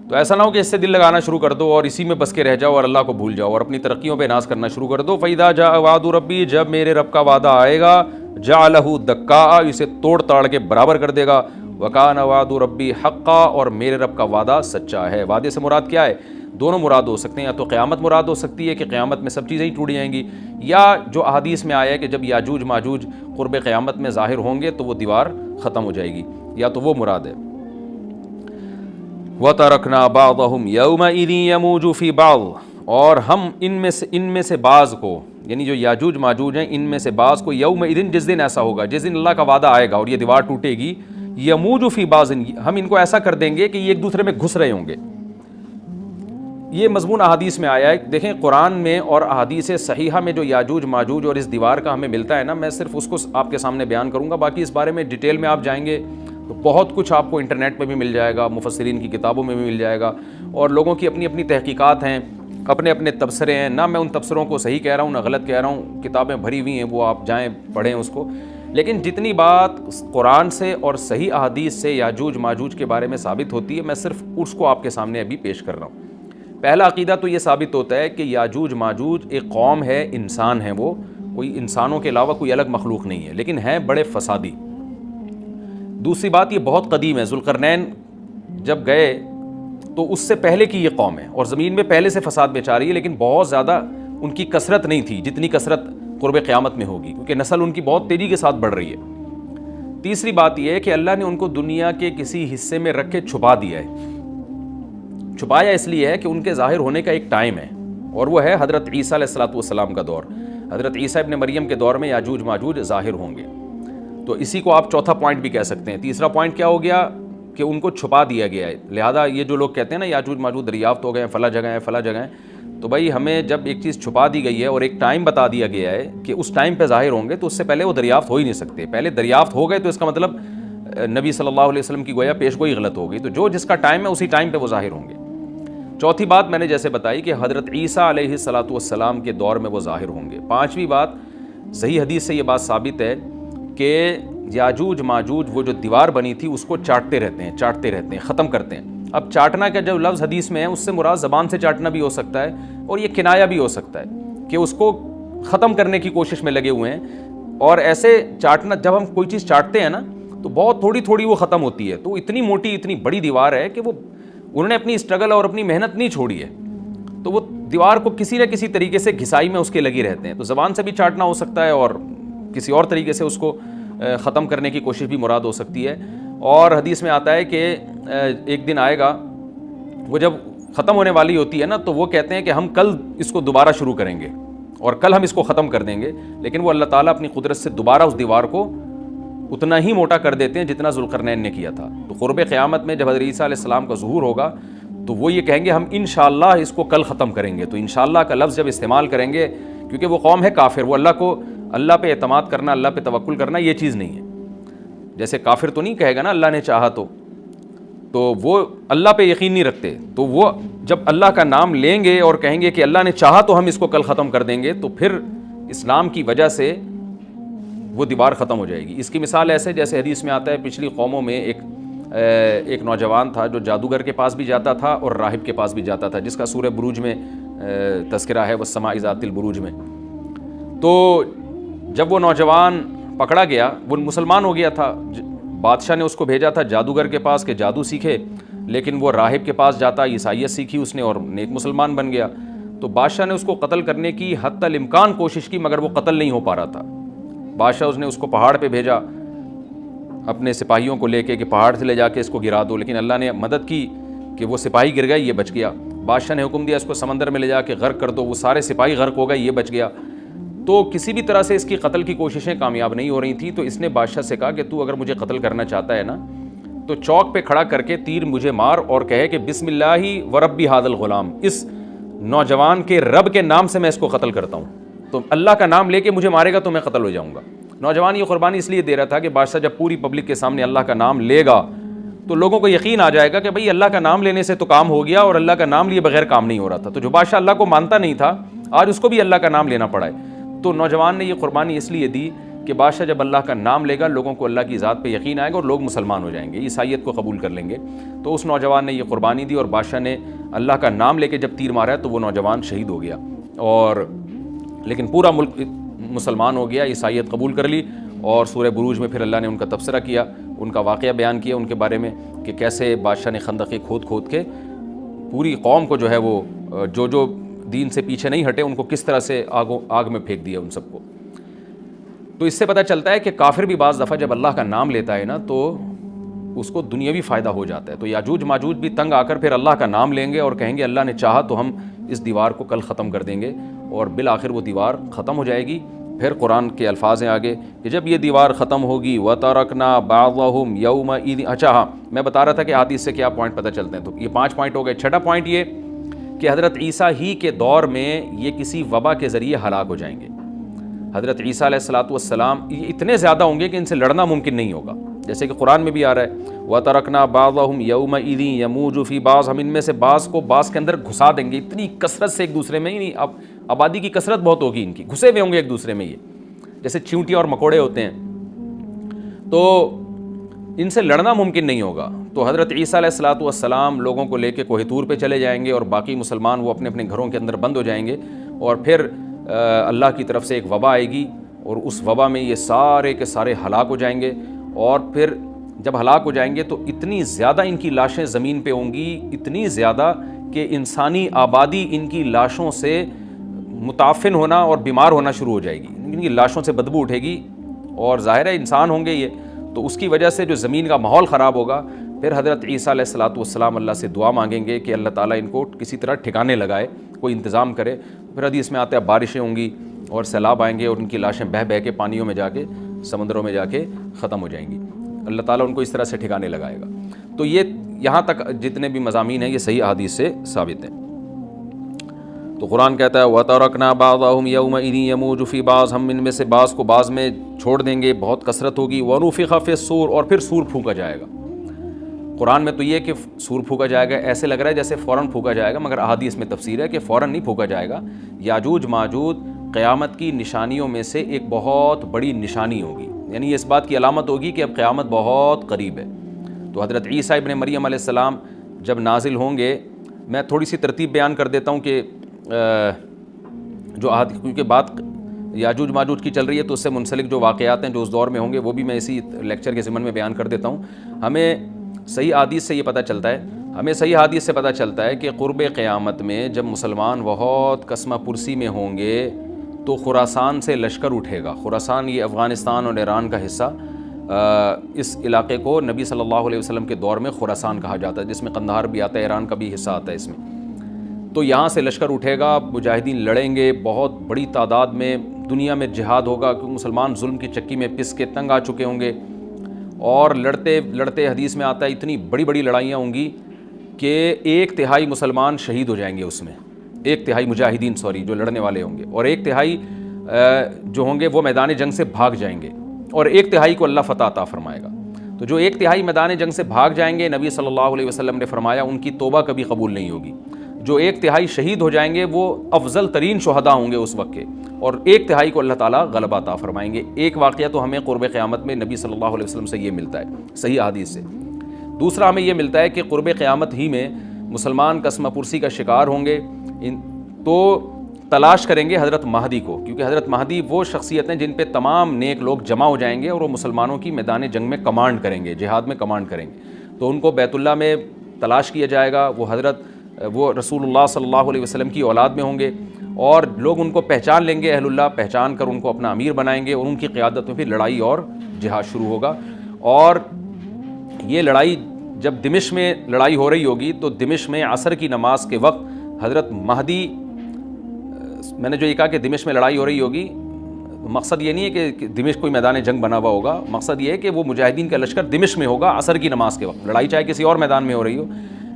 تو ایسا نہ ہو کہ اس سے دل لگانا شروع کر دو اور اسی میں بس کے رہ جاؤ اور اللہ کو بھول جاؤ اور اپنی ترقیوں پہ ناز کرنا شروع کر دو. فَإِذَا جَاءَ وَعْدُ رَبِّي، جب میرے رب کا وعدہ آئے گا، جَعَلَهُ دَكَّا، اسے توڑ تاڑ کے برابر کر دے گا. وَكَانَ وَعْدُ رَبِّي حَقًّا، اور میرے رب کا وعدہ سچا ہے. وعدے سے مراد کیا ہے؟ دونوں مراد ہو سکتے ہیں، یا تو قیامت مراد ہو سکتی ہے کہ قیامت میں سب چیزیں ہی ٹوٹ جائیں گی، یا جو احادیث میں آیا ہے کہ جب یاجوج ماجوج قرب قیامت میں ظاہر ہوں گے تو وہ دیوار ختم ہو جائے گی، یا تو وہ مراد ہے۔ وَتَرَكْنَا بَعْضَهُمْ يَوْمَئِذٍ يَمُوجُ فِي بَعْضٍ، اور ہم ان میں سے بعض کو، یعنی جو یاجوج ماجوج ہیں ان میں سے بعض کو، یومئذ جس دن ایسا ہوگا، جس دن اللہ کا وعدہ آئے گا اور یہ دیوار ٹوٹے گی، یموج فی بعض، ہم ان کو ایسا کر دیں گے کہ یہ ایک دوسرے میں گھس رہے ہوں گے۔ یہ مضمون احادیث میں آیا ہے۔ دیکھیں قرآن میں اور احادیث صحیحہ میں جو یاجوج ماجوج اور اس دیوار کا ہمیں ملتا ہے نا، میں صرف اس کو آپ کے سامنے بیان کروں گا، باقی اس بارے میں ڈیٹیل میں آپ جائیں گے تو بہت کچھ آپ کو انٹرنیٹ پہ بھی مل جائے گا، مفسرین کی کتابوں میں بھی مل جائے گا، اور لوگوں کی اپنی اپنی تحقیقات ہیں، اپنے اپنے تبصرے ہیں، نہ میں ان تبصروں کو صحیح کہہ رہا ہوں نہ غلط کہہ رہا ہوں، کتابیں بھری ہوئی ہیں، وہ آپ جائیں پڑھیں اس کو، لیکن جتنی بات قرآن سے اور صحیح احادیث سے یاجوج ماجوج کے بارے میں ثابت ہوتی ہے، میں صرف اس کو آپ کے سامنے ابھی پیش کر رہا ہوں۔ پہلا عقیدہ تو یہ ثابت ہوتا ہے کہ یاجوج ماجوج ایک قوم ہے، انسان ہے، وہ کوئی انسانوں کے علاوہ کوئی الگ مخلوق نہیں ہے، لیکن ہیں بڑے فسادی۔ دوسری بات یہ بہت قدیم ہے، ذوالقرنین جب گئے تو اس سے پہلے کی یہ قوم ہے، اور زمین میں پہلے سے فساد مچا رہی ہے، لیکن بہت زیادہ ان کی کثرت نہیں تھی جتنی کثرت قرب قیامت میں ہوگی، کیونکہ نسل ان کی بہت تیزی کے ساتھ بڑھ رہی ہے۔ تیسری بات یہ ہے کہ اللہ نے ان کو دنیا کے کسی حصے میں رکھ کے چھپا دیا ہے۔ چھپایا اس لیے ہے کہ ان کے ظاہر ہونے کا ایک ٹائم ہے، اور وہ ہے حضرت عیسیٰ علیہ السلام کا دور۔ حضرت عیسیٰ ابن مریم کے دور میں یاجوج ماجوج ظاہر ہوں گے، تو اسی کو آپ چوتھا پوائنٹ بھی کہہ سکتے ہیں۔ تیسرا پوائنٹ کیا ہو گیا کہ ان کو چھپا دیا گیا ہے، لہذا یہ جو لوگ کہتے ہیں نا یاجوج ماجوج دریافت ہو گئے ہیں فلاں جگہ ہیں فلاں جگہ ہیں، تو بھائی ہمیں جب ایک چیز چھپا دی گئی ہے اور ایک ٹائم بتا دیا گیا ہے کہ اس ٹائم پہ ظاہر ہوں گے، تو اس سے پہلے وہ دریافت ہو ہی نہیں سکتے۔ پہلے دریافت ہو گئے تو اس کا مطلب نبی صلی اللہ علیہ وسلم کی گویا پیش گوئی غلط ہو گئی، تو جو جس کا ٹائم ہے اسی ٹائم پہ وہ ظاہر ہوں گے۔ چوتھی بات میں نے جیسے بتائی کہ حضرت عیسیٰ علیہ السلام کے دور میں وہ ظاہر ہوں گے۔ پانچویں بات، صحیح حدیث سے یہ بات ثابت ہے کہ یاجوج ماجوج وہ جو دیوار بنی تھی اس کو چاٹتے رہتے ہیں، ختم کرتے ہیں۔ اب چاٹنا کا جو لفظ حدیث میں ہے اس سے مراد زبان سے چاٹنا بھی ہو سکتا ہے، اور یہ کنایا بھی ہو سکتا ہے کہ اس کو ختم کرنے کی کوشش میں لگے ہوئے ہیں۔ اور ایسے چاٹنا، جب ہم کوئی چیز چاٹتے ہیں نا تو بہت تھوڑی تھوڑی وہ ختم ہوتی ہے، تو اتنی موٹی اتنی بڑی دیوار ہے کہ وہ انہوں نے اپنی اسٹرگل اور اپنی محنت نہیں چھوڑی ہے، تو وہ دیوار کو کسی نہ کسی طریقے سے گھسائی میں اس کے لگے رہتے ہیں۔ تو زبان سے بھی چاٹنا ہو سکتا ہے، اور کسی اور طریقے سے اس کو ختم کرنے کی کوشش بھی مراد ہو سکتی ہے۔ اور حدیث میں آتا ہے کہ ایک دن آئے گا، وہ جب ختم ہونے والی ہوتی ہے نا تو وہ کہتے ہیں کہ ہم کل اس کو دوبارہ شروع کریں گے اور کل ہم اس کو ختم کر دیں گے، لیکن وہ اللہ تعالیٰ اپنی قدرت سے دوبارہ اس دیوار کو اتنا ہی موٹا کر دیتے ہیں جتنا ذوالقرنین نے کیا تھا۔ تو قرب قیامت میں جب حضرت عیسیٰ علیہ السلام کا ظہور ہوگا تو وہ یہ کہیں گے ہم انشاءاللہ اس کو کل ختم کریں گے۔ تو انشاءاللہ کا لفظ جب استعمال کریں گے، کیونکہ وہ قوم ہے کافر، وہ اللہ پہ اعتماد کرنا، اللہ پہ توکل کرنا یہ چیز نہیں ہے۔ جیسے کافر تو نہیں کہے گا نا اللہ نے چاہا تو وہ اللہ پہ یقین نہیں رکھتے، تو وہ جب اللہ کا نام لیں گے اور کہیں گے کہ اللہ نے چاہا تو ہم اس کو کل ختم کر دیں گے، تو پھر اسلام کی وجہ سے وہ دیوار ختم ہو جائے گی۔ اس کی مثال ایسے جیسے حدیث میں آتا ہے، پچھلی قوموں میں ایک نوجوان تھا جو جادوگر کے پاس بھی جاتا تھا اور راہب کے پاس بھی جاتا تھا، جس کا سورہ بروج میں تذکرہ ہے، والسماء ذات البروج میں۔ تو جب وہ نوجوان پکڑا گیا، وہ مسلمان ہو گیا تھا، بادشاہ نے اس کو بھیجا تھا جادوگر کے پاس کہ جادو سیکھے، لیکن وہ راہب کے پاس جاتا، عیسائیت سیکھی اس نے اور نیک مسلمان بن گیا۔ تو بادشاہ نے اس کو قتل کرنے کی حتی الامکان کوشش کی، مگر وہ قتل نہیں ہو پا رہا تھا۔ بادشاہ اس نے اس کو پہاڑ پہ بھیجا اپنے سپاہیوں کو لے کے کہ پہاڑ سے لے جا کے اس کو گرا دو، لیکن اللہ نے مدد کی کہ وہ سپاہی گر گئے، یہ بچ گیا۔ بادشاہ نے حکم دیا اس کو سمندر میں لے جا کے غرق کر دو، وہ سارے سپاہی غرق ہو گئے، یہ بچ گیا۔ تو کسی بھی طرح سے اس کی قتل کی کوششیں کامیاب نہیں ہو رہی تھیں، تو اس نے بادشاہ سے کہا کہ تو اگر مجھے قتل کرنا چاہتا ہے نا تو چوک پہ کھڑا کر کے تیر مجھے مار اور کہے کہ بسم اللہ وربی ھذا الغلام، اس نوجوان کے رب کے نام سے میں اس کو قتل کرتا ہوں، تو اللہ کا نام لے کے مجھے مارے گا تو میں قتل ہو جاؤں گا۔ نوجوان یہ قربانی اس لیے دے رہا تھا کہ بادشاہ جب پوری پبلک کے سامنے اللہ کا نام لے گا تو لوگوں کو یقین آ جائے گا کہ بھئی اللہ کا نام لینے سے تو کام ہو گیا، اور اللہ کا نام لیے بغیر کام نہیں ہو رہا تھا۔ تو جو بادشاہ اللہ کو مانتا نہیں تھا آج اس کو بھی اللہ کا نام لینا پڑا ہے۔ تو نوجوان نے یہ قربانی اس لیے دی کہ بادشاہ جب اللہ کا نام لے گا لوگوں کو اللہ کی ذات پہ یقین آئے گا اور لوگ مسلمان ہو جائیں گے، عیسائیت کو قبول کر لیں گے۔ تو اس نوجوان نے یہ قربانی دی، اور بادشاہ نے اللہ کا نام لے کے جب تیر مارا تو وہ نوجوان شہید ہو گیا، اور لیکن پورا ملک مسلمان ہو گیا، عیسائیت قبول کر لی۔ اور سورہ بروج میں پھر اللہ نے ان کا تبصرہ کیا، ان کا واقعہ بیان کیا ان کے بارے میں کہ کیسے بادشاہ نے خندقیں کھود کھود کے پوری قوم کو جو ہے وہ جو دین سے پیچھے نہیں ہٹے ان کو کس طرح سے آگ میں پھینک دیا ان سب کو۔ تو اس سے پتہ چلتا ہے کہ کافر بھی بعض دفعہ جب اللہ کا نام لیتا ہے نا تو اس کو دنیاوی فائدہ ہو جاتا ہے۔ تو یاجوج ماجوج بھی تنگ آ کر پھر اللہ کا نام لیں گے اور کہیں گے اللہ نے چاہا تو ہم اس دیوار کو کل ختم کر دیں گے، اور بالآخر وہ دیوار ختم ہو جائے گی۔ پھر قرآن کے الفاظ ہیں آگے کہ جب یہ دیوار ختم ہوگی وَتَرَكْنَا بَعْضَهُمْ يَوْمَئِذٍ، اچھا ہاں میں بتا رہا تھا کہ حدیث سے کیا پوائنٹ پتہ چلتے ہیں، تو یہ 5 پوائنٹ ہو گئے۔ چھٹا پوائنٹ یہ کہ حضرت عیسیٰ ہی کے دور میں یہ کسی وبا کے ذریعے ہلاک ہو جائیں گے۔ حضرت عیسیٰ علیہ الصلوۃ والسلام یہ اتنے زیادہ ہوں گے کہ ان سے لڑنا ممکن نہیں ہوگا، جیسے کہ قرآن میں بھی آ رہا ہے وَتَرَكْنَا بَعْضَهُمْ يَوْمَئِذٍ يَمُوجُ فِي بَعْضٍ، ہم ان میں سے بعض کو بعض کے اندر گھسا دیں گے، اتنی کثرت سے ایک دوسرے میں، نہیں اب آبادی کی کثرت بہت ہوگی ان کی، گھسے ہوئے ہوں گے ایک دوسرے میں، یہ جیسے چیونٹیاں اور مکوڑے ہوتے ہیں، تو ان سے لڑنا ممکن نہیں ہوگا۔ تو حضرت عیسیٰ علیہ الصلوۃ والسلام لوگوں کو لے کے کوہ طور پہ چلے جائیں گے، اور باقی مسلمان وہ اپنے اپنے گھروں کے اندر بند ہو جائیں گے، اور پھر اللہ کی طرف سے ایک وبا آئے گی، اور اس وبا میں یہ سارے کے سارے ہلاک ہو جائیں گے، اور پھر جب ہلاک ہو جائیں گے تو اتنی زیادہ ان کی لاشیں زمین پہ ہوں گی، اتنی زیادہ کہ انسانی آبادی ان کی لاشوں سے متعفن ہونا اور بیمار ہونا شروع ہو جائے گی، ان کی لاشوں سے بدبو اٹھے گی، اور ظاہر ہے انسان ہوں گے یہ، تو اس کی وجہ سے جو زمین کا ماحول خراب ہوگا۔ پھر حضرت عیسیٰ علیہ الصلوۃ والسلام اللہ سے دعا مانگیں گے کہ اللہ تعالیٰ ان کو کسی طرح ٹھکانے لگائے، کوئی انتظام کرے۔ پھر حدیث میں آتا ہے بارشیں ہوں گی اور سیلاب آئیں گے، اور ان کی لاشیں بہہ بہہ کے پانیوں میں جا کے سمندروں میں جا کے ختم ہو جائیں گی، اللہ تعالیٰ ان کو اس طرح سے ٹھکانے لگائے گا۔ تو یہ یہاں تک جتنے بھی مضامین ہیں یہ صحیح احادیث سے ثابت ہیں۔ تو قرآن کہتا ہے وَتَرَكْنَا بَعْضَهُمْ يَوْمَئِذٍ يَمُوجُ فِي بَعْضٍ، ہم ان میں سے بعض کو بعض میں چھوڑ دیں گے، بہت کثرت ہوگی۔ وَنُفِخَ فِي الصُّورِ، اور پھر سور پھونکا جائے گا۔ قرآن میں تو یہ کہ سور پھونکا جائے گا ایسے لگ رہا ہے جیسے فوراً پھونکا جائے گا، مگر احادیث میں تفسیر ہے کہ فوراً نہیں پھونکا جائے گا۔ یاجوج ماجوج قیامت کی نشانیوں میں سے ایک بہت بڑی نشانی ہوگی، یعنی اس بات کی علامت ہوگی کہ اب قیامت بہت قریب ہے۔ تو حضرت عیسیٰ ابن مریم علیہ السلام جب نازل ہوں گے، میں تھوڑی سی ترتیب بیان کر دیتا ہوں کہ جو کیونکہ بات یاجوج ماجوج کی چل رہی ہے تو اس سے منسلک جو واقعات ہیں جو اس دور میں ہوں گے وہ بھی میں اسی لیکچر کے ضمن میں بیان کر دیتا ہوں۔ ہمیں صحیح حدیث سے یہ پتہ چلتا ہے، ہمیں صحیح حدیث سے پتہ چلتا ہے کہ قرب قیامت میں جب مسلمان بہت قسمہ پرسی میں ہوں گے تو خراسان سے لشکر اٹھے گا۔ خراسان یہ افغانستان اور ایران کا حصہ، اس علاقے کو نبی صلی اللہ علیہ وسلم کے دور میں خراسان کہا جاتا ہے، جس میں قندھار بھی آتا ہے، ایران کا بھی حصہ آتا ہے اس میں۔ تو یہاں سے لشکر اٹھے گا، مجاہدین لڑیں گے بہت بڑی تعداد میں، دنیا میں جہاد ہوگا کیونکہ مسلمان ظلم کی چکی میں پس کے تنگ آ چکے ہوں گے، اور لڑتے لڑتے حدیث میں آتا ہے اتنی بڑی بڑی لڑائیاں ہوں گی کہ 1/3 مسلمان شہید ہو جائیں گے اس میں، 1/3 مجاہدین جو لڑنے والے ہوں گے، اور 1/3 جو ہوں گے وہ میدان جنگ سے بھاگ جائیں گے، اور 1/3 کو اللہ فتح عطا فرمائے گا۔ تو جو 1/3 میدان جنگ سے بھاگ جائیں گے، نبی صلی اللہ علیہ وسلم نے فرمایا ان کی توبہ کبھی قبول نہیں ہوگی۔ جو 1/3 شہید ہو جائیں گے وہ افضل ترین شہداء ہوں گے اس وقت کے، اور 1/3 کو اللہ تعالیٰ غلبہ عطا فرمائیں گے۔ ایک واقعہ تو ہمیں قرب قیامت میں نبی صلی اللہ علیہ وسلم سے یہ ملتا ہے صحیح حدیث سے۔ دوسرا ہمیں یہ ملتا ہے کہ قرب قیامت ہی میں مسلمان قسمہ پرسی کا شکار ہوں گے، تو تلاش کریں گے حضرت مہدی کو، کیونکہ حضرت مہدی وہ شخصیت ہیں جن پہ تمام نیک لوگ جمع ہو جائیں گے اور وہ مسلمانوں کی میدان جنگ میں کمانڈ کریں گے، جہاد میں کمانڈ کریں گے۔ تو ان کو بیت اللہ میں تلاش کیا جائے گا، وہ رسول اللہ صلی اللہ علیہ وسلم کی اولاد میں ہوں گے، اور لوگ ان کو پہچان لیں گے، اہل اللہ پہچان کر ان کو اپنا امیر بنائیں گے، اور ان کی قیادت میں پھر لڑائی اور جہاد شروع ہوگا۔ اور یہ لڑائی جب دمشق میں لڑائی ہو رہی ہوگی تو دمشق میں عصر کی نماز کے وقت حضرت مہدی، میں نے جو یہ کہا کہ دمشق میں لڑائی ہو رہی ہوگی، مقصد یہ نہیں ہے کہ دمشق کوئی میدان جنگ بنا ہوا ہوگا، مقصد یہ ہے کہ وہ مجاہدین کا لشکر دمشق میں ہوگا عصر کی نماز کے وقت، لڑائی چاہے کسی اور میدان میں ہو رہی ہو،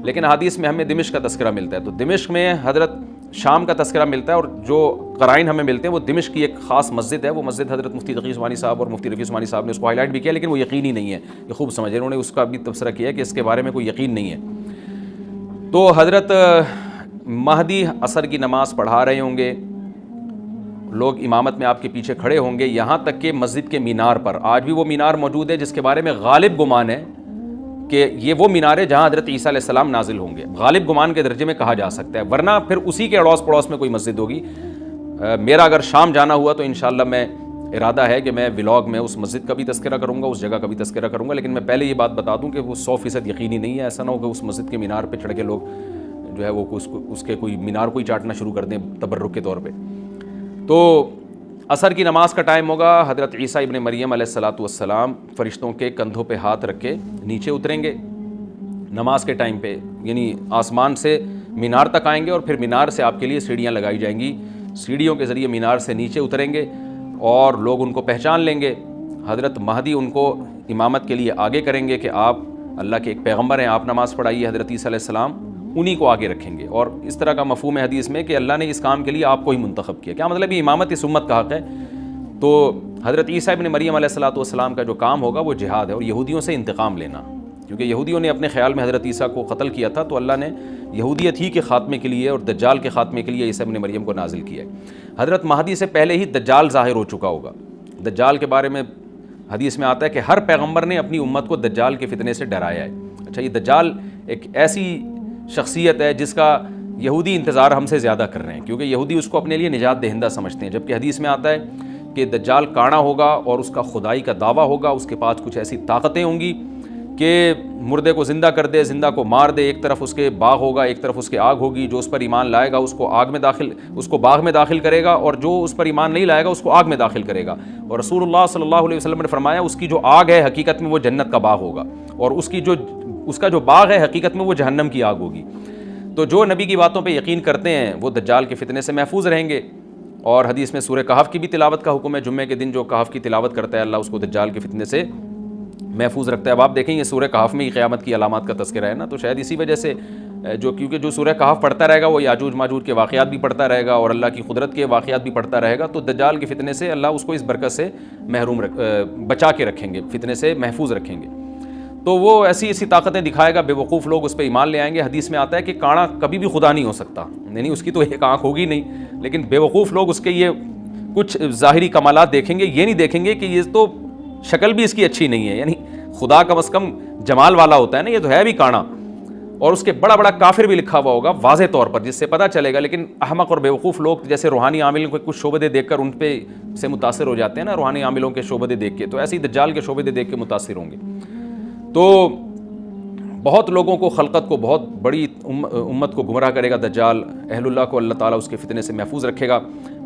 لیکن حدیث میں ہمیں دمشق کا تذکرہ ملتا ہے۔ تو دمشق میں حضرت شام کا تذکرہ ملتا ہے، اور جو قرائن ہمیں ملتے ہیں وہ دمشق کی ایک خاص مسجد ہے، وہ مسجد حضرت مفتی تقی عثمانی صاحب اور مفتی رفیع عثمانی صاحب نے اس کو ہائی لائٹ بھی کیا، لیکن وہ یقینی نہیں ہے، یہ خوب سمجھے، انہوں نے اس کا بھی تبصرہ کیا کہ اس کے بارے میں کوئی یقین نہیں ہے۔ تو حضرت مہدی عصر کی نماز پڑھا رہے ہوں گے، لوگ امامت میں آپ کے پیچھے کھڑے ہوں گے، یہاں تک کہ مسجد کے مینار پر، آج بھی وہ مینار موجود ہے جس کے بارے میں غالب گمان ہے کہ یہ وہ مینار ہے جہاں حضرت عیسیٰ علیہ السلام نازل ہوں گے، غالب گمان کے درجے میں کہا جا سکتا ہے، ورنہ پھر اسی کے اڑوس پڑوس میں کوئی مسجد ہوگی۔ میرا اگر شام جانا ہوا تو انشاءاللہ میں ارادہ ہے کہ میں ولاگ میں اس مسجد کا بھی تذکرہ کروں گا، اس جگہ کا بھی تذکرہ کروں گا، لیکن میں پہلے یہ بات بتا دوں کہ وہ 100% یقینی نہیں ہے، ایسا نہ ہو کہ اس مسجد کے مینار پہ چڑھ کے لوگ جو ہے وہ اس کے کوئی مینار کو ہی چاٹنا شروع کر دیں تبرک کے طور پہ۔ تو عصر کی نماز کا ٹائم ہوگا، حضرت عیسیٰ ابن مریم علیہ الصلاۃ والسلام فرشتوں کے کندھوں پہ ہاتھ رکھ کے نیچے اتریں گے نماز کے ٹائم پہ، یعنی آسمان سے مینار تک آئیں گے اور پھر مینار سے آپ کے لیے سیڑھیاں لگائی جائیں گی، سیڑھیوں کے ذریعے مینار سے نیچے اتریں گے اور لوگ ان کو پہچان لیں گے۔ حضرت مہدی ان کو امامت کے لیے آگے کریں گے کہ آپ اللہ کے ایک پیغمبر ہیں، آپ نماز پڑھائیے۔ حضرت عیسیٰ علیہ السلام انہی کو آگے رکھیں گے، اور اس طرح کا مفہوم ہے حدیث میں کہ اللہ نے اس کام کے لیے آپ کو ہی منتخب کیا۔ کیا مطلب یہ امامت اس امت کا حق ہے؟ تو حضرت عیسیٰ ابن مریم علیہ الصلاۃ والسلام کا جو کام ہوگا وہ جہاد ہے اور یہودیوں سے انتقام لینا، کیونکہ یہودیوں نے اپنے خیال میں حضرت عیسیٰ کو قتل کیا تھا، تو اللہ نے یہودیت ہی کے خاتمے کے لیے اور دجال کے خاتمے کے لیے عیسیٰ ابن مریم کو نازل کیا ہے۔ حضرت مہدی سے پہلے ہی دجال ظاہر ہو چکا ہوگا۔ دجال کے بارے میں حدیث میں آتا ہے کہ ہر پیغمبر نے اپنی امت کو دجال کے فتنے سے ڈرایا ہے۔ اچھا، یہ دجال ایک ایسی شخصیت ہے جس کا یہودی انتظار ہم سے زیادہ کر رہے ہیں، کیونکہ یہودی اس کو اپنے لیے نجات دہندہ سمجھتے ہیں، جبکہ حدیث میں آتا ہے کہ دجال کانا ہوگا اور اس کا خدائی کا دعویٰ ہوگا، اس کے پاس کچھ ایسی طاقتیں ہوں گی کہ مردے کو زندہ کر دے، زندہ کو مار دے، ایک طرف اس کے باغ ہوگا، ایک طرف اس کے آگ ہوگی، جو اس پر ایمان لائے گا اس کو باغ میں داخل کرے گا، اور جو اس پر ایمان نہیں لائے گا اس کو آگ میں داخل کرے گا۔ اور رسول اللہ صلی اللہ علیہ وسلم نے فرمایا اس کی جو آگ ہے حقیقت میں وہ جنت کا باغ ہوگا، اور اس کا جو باغ ہے حقیقت میں وہ جہنم کی آگ ہوگی۔ تو جو نبی کی باتوں پہ یقین کرتے ہیں وہ دجال کے فتنے سے محفوظ رہیں گے۔ اور حدیث میں سورہ کہف کی بھی تلاوت کا حکم ہے، جمعے کے دن جو کہف کی تلاوت کرتا ہے اللہ اس کو دجال کے فتنے سے محفوظ رکھتا ہے۔ اب آپ دیکھیں یہ سورہ کہف میں ہی قیامت کی علامات کا تذکرہ ہے نا، تو شاید اسی وجہ سے کیونکہ جو سورہ کہف پڑھتا رہے گا وہ یاجوج ماجوج کے واقعات بھی پڑھتا رہے گا اور اللہ کی قدرت کے واقعات بھی پڑھتا رہے گا، تو دجال کے فتنے سے اللہ اس کو اس برکت سے بچا کے رکھیں گے، فتنے سے محفوظ رکھیں گے۔ تو وہ ایسی طاقتیں دکھائے گا، بے وقوف لوگ اس پہ ایمان لے آئیں گے۔ حدیث میں آتا ہے کہ کانا کبھی بھی خدا نہیں ہو سکتا، یعنی اس کی تو ایک آنکھ ہوگی نہیں، لیکن بے وقوف لوگ اس کے یہ کچھ ظاہری کمالات دیکھیں گے، یہ نہیں دیکھیں گے کہ یہ تو شکل بھی اس کی اچھی نہیں ہے، یعنی خدا کم از کم جمال والا ہوتا ہے نا، یہ تو ہے بھی کانا، اور اس کے بڑا بڑا کافر بھی لکھا ہوا ہوگا واضح طور پر، جس سے پتہ چلے گا۔ لیکن احمق اور بیوقوف لوگ جیسے روحانی عاملوں کے کچھ شعبدے دیکھ کر ان پہ سے متاثر ہو جاتے ہیں نا، روحانی عاملوں کے شعبدے دیکھ کے، تو ایسے ہی دجال کے شعبدے دیکھ کے متاثر ہوں گے۔ تو بہت لوگوں کو، خلقت کو، بہت بڑی امت کو گمراہ کرے گا دجال، اہل اللہ کو اللہ تعالیٰ اس کے فتنے سے محفوظ رکھے گا۔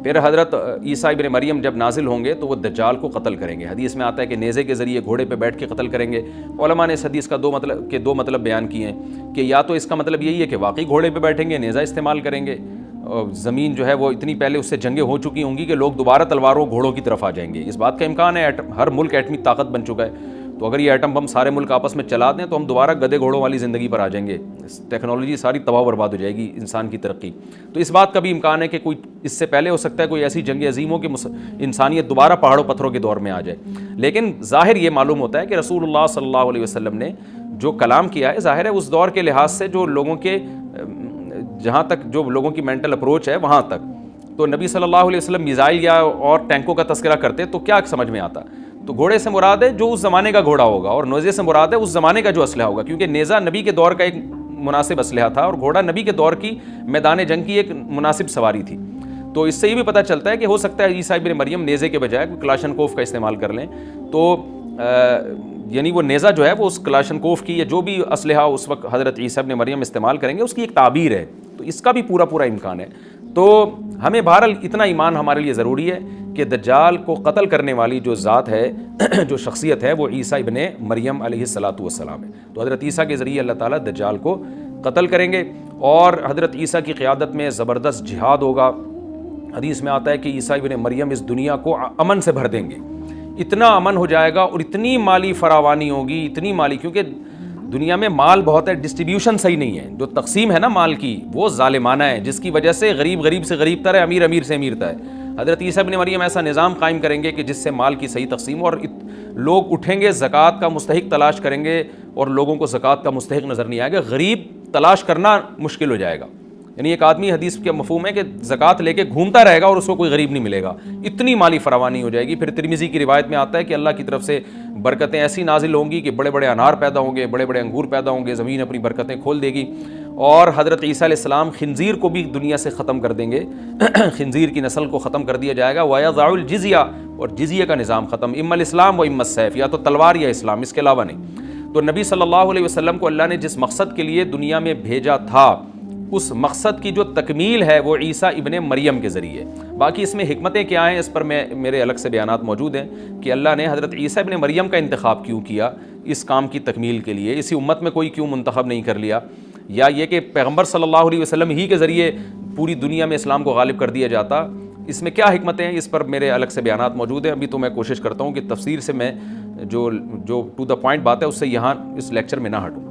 پھر حضرت عیسیٰ ابن مریم جب نازل ہوں گے تو وہ دجال کو قتل کریں گے۔ حدیث میں آتا ہے کہ نیزے کے ذریعے گھوڑے پہ بیٹھ کے قتل کریں گے۔ علماء نے اس حدیث کا دو مطلب بیان کیے ہیں کہ یا تو اس کا مطلب یہی ہے کہ واقعی گھوڑے پہ بیٹھیں گے، نیزہ استعمال کریں گے، اور زمین جو ہے وہ اتنی پہلے اس سے جنگیں ہو چکی ہوں گی کہ لوگ دوبارہ تلواروں گھوڑوں کی طرف آ جائیں گے۔ اس بات کا امکان ہے، ہر ملک ایٹمی طاقت بن چکا ہے، تو اگر یہ ایٹم بم سارے ملک آپس میں چلا دیں تو ہم دوبارہ گدے گھوڑوں والی زندگی پر آ جائیں گے، ٹیکنالوجی ساری تباہ و برباد ہو جائے گی، انسان کی ترقی۔ تو اس بات کا بھی امکان ہے کہ کوئی اس سے پہلے ہو سکتا ہے کوئی ایسی جنگ عظیم ہو کہ انسانیت دوبارہ پہاڑوں پتھروں کے دور میں آ جائے۔ لیکن ظاہر یہ معلوم ہوتا ہے کہ رسول اللہ صلی اللہ علیہ وسلم نے جو کلام کیا ہے، ظاہر ہے اس دور کے لحاظ سے جو لوگوں کے جہاں تک جو لوگوں کی مینٹل اپروچ ہے وہاں تک، تو نبی صلی اللہ علیہ وسلم میزائل یا اور ٹینکوں کا تذکرہ کرتے تو کیا سمجھ میں آتا؟ تو گھوڑے سے مراد ہے جو اس زمانے کا گھوڑا ہوگا، اور نیزے سے مراد ہے اس زمانے کا جو اسلحہ ہوگا، کیونکہ نیزہ نبی کے دور کا ایک مناسب اسلحہ تھا اور گھوڑا نبی کے دور کی میدان جنگ کی ایک مناسب سواری تھی۔ تو اس سے یہ بھی پتہ چلتا ہے کہ ہو سکتا ہے عیسیٰ ابن مریم نیزے کے بجائے کلاشنکوف کا استعمال کر لیں، تو یعنی وہ نیزہ جو ہے وہ اس کلاشنکوف کی یا جو بھی اسلحہ اس وقت حضرت عیسیٰ ابن مریم استعمال کریں گے اس کی ایک تعبیر ہے، تو اس کا بھی پورا امکان ہے۔ تو ہمیں بہرحال اتنا ایمان ہمارے لیے ضروری ہے کہ دجال کو قتل کرنے والی جو ذات ہے، جو شخصیت ہے، وہ عیسیٰ ابن مریم علیہ الصلاۃ والسلام ہے۔ تو حضرت عیسیٰ کے ذریعے اللہ تعالیٰ دجال کو قتل کریں گے، اور حضرت عیسیٰ کی قیادت میں زبردست جہاد ہوگا۔ حدیث میں آتا ہے کہ عیسیٰ ابن مریم اس دنیا کو امن سے بھر دیں گے، اتنا امن ہو جائے گا اور اتنی مالی فراوانی ہوگی، اتنی مالی، کیونکہ دنیا میں مال بہت ہے، ڈسٹریبیوشن صحیح نہیں ہے، جو تقسیم ہے نا مال کی وہ ظالمانہ ہے، جس کی وجہ سے غریب سے غریب تر ہے، امیر سے امیر تر ہے۔ حضرت عیسیٰ ابن مریم ایسا نظام قائم کریں گے کہ جس سے مال کی صحیح تقسیم ہو، اور لوگ اٹھیں گے زکوٰۃ کا مستحق تلاش کریں گے، اور لوگوں کو زکوٰۃ کا مستحق نظر نہیں آئے گا، غریب تلاش کرنا مشکل ہو جائے گا۔ یعنی ایک آدمی، حدیث کے مفہوم ہے کہ زکوٰۃ لے کے گھومتا رہے گا اور اس کو کوئی غریب نہیں ملے گا، اتنی مالی فراوانی ہو جائے گی۔ پھر ترمذی کی روایت میں آتا ہے کہ اللہ کی طرف سے برکتیں ایسی نازل ہوں گی کہ بڑے بڑے انار پیدا ہوں گے، بڑے بڑے انگور پیدا ہوں گے، زمین اپنی برکتیں کھول دے گی، اور حضرت عیسیٰ علیہ السلام خنزیر کو بھی دنیا سے ختم کر دیں گے، خنزیر کی نسل کو ختم کر دیا جائے گا، وَيَضَعُ الْجِزْيَةَ، اور جزیہ کا نظام ختم، اما الاسلام و اما السیف، یا تو تلوار یا اسلام، اس کے علاوہ نہیں۔ تو نبی صلی اللہ علیہ وسلم کو اللہ نے جس مقصد کے لیے دنیا میں بھیجا تھا اس مقصد کی جو تکمیل ہے وہ عیسیٰ ابن مریم کے ذریعے. باقی اس میں حکمتیں کیا ہیں اس پر میرے الگ سے بیانات موجود ہیں کہ اللہ نے حضرت عیسیٰ ابن مریم کا انتخاب کیوں کیا اس کام کی تکمیل کے لیے, اسی امت میں کوئی کیوں منتخب نہیں کر لیا, یا یہ کہ پیغمبر صلی اللہ علیہ وسلم ہی کے ذریعے پوری دنیا میں اسلام کو غالب کر دیا جاتا, اس میں کیا حکمتیں ہیں اس پر میرے الگ سے بیانات موجود ہیں. ابھی تو میں کوشش کرتا ہوں کہ تفسیر سے میں جو ٹو دا پوائنٹ بات ہے اس سے یہاں اس لیکچر میں نہ ہٹوں.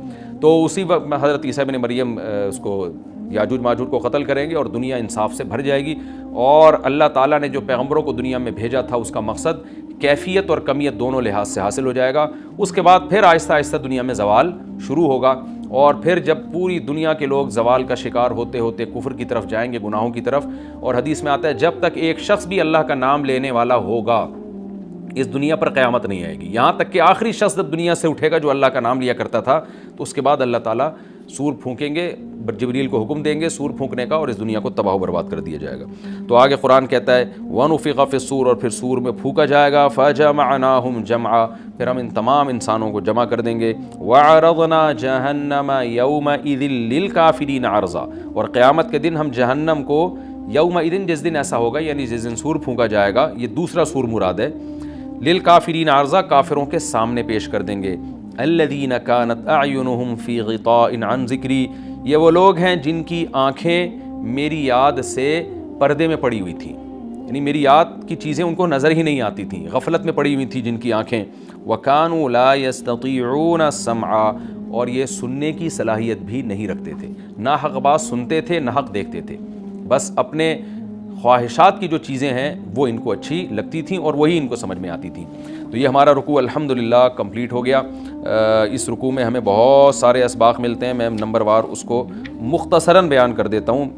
تو اسی وقت حضرت عیسیٰ ابن مریم اس کو یاجوج ماجوج کو قتل کریں گے اور دنیا انصاف سے بھر جائے گی, اور اللہ تعالیٰ نے جو پیغمبروں کو دنیا میں بھیجا تھا اس کا مقصد کیفیت اور کمیت دونوں لحاظ سے حاصل ہو جائے گا. اس کے بعد پھر آہستہ آہستہ دنیا میں زوال شروع ہوگا, اور پھر جب پوری دنیا کے لوگ زوال کا شکار ہوتے ہوتے کفر کی طرف جائیں گے, گناہوں کی طرف, اور حدیث میں آتا ہے جب تک ایک شخص بھی اللہ کا نام لینے والا ہوگا اس دنیا پر قیامت نہیں آئے گی, یہاں تک کہ آخری شخص جب دنیا سے اٹھے گا جو اللہ کا نام لیا کرتا تھا, تو اس کے بعد اللہ تعالیٰ سور پھونکیں گے, جبریل کو حکم دیں گے سور پھونکنے کا, اور اس دنیا کو تباہ و برباد کر دیا جائے گا. تو آگے قرآن کہتا ہے وَنُفِخَ فِي الصُّورِ, اور پھر سور میں پھونکا جائے گا, فَجَمَعْنَاهُمْ جَمْعًا, پھر ہم ان تمام انسانوں کو جمع کر دیں گے, وَعَرَضْنَا جَهَنَّمَ يَوْمَئِذٍ لِّلْكَافِرِينَ عَرْضًا, اور قیامت کے دن ہم جہنم کو یومئذ جس دن ایسا ہوگا یعنی جس دن سور پھونکا جائے گا, یہ دوسرا سور مراد ہے, للکافرین عرضا, کافروں کے سامنے پیش کر دیں گے. الذین کانت اعینہم فی غطاء عن ذکری, یہ وہ لوگ ہیں جن کی آنکھیں میری یاد سے پردے میں پڑی ہوئی تھیں, یعنی میری یاد کی چیزیں ان کو نظر ہی نہیں آتی تھیں, غفلت میں پڑی ہوئی تھیں جن کی آنکھیں. وکانوا لا یستطیعون السمع, اور یہ سننے کی صلاحیت بھی نہیں رکھتے تھے, نہ حق بات سنتے تھے نہ حق دیکھتے تھے, بس اپنے خواہشات کی جو چیزیں ہیں وہ ان کو اچھی لگتی تھیں اور وہی ان کو سمجھ میں آتی تھیں. تو یہ ہمارا رکوع الحمدللہ کمپلیٹ ہو گیا. اس رکوع میں ہمیں بہت سارے اسباق ملتے ہیں, میں نمبر وار اس کو مختصراً بیان کر دیتا ہوں.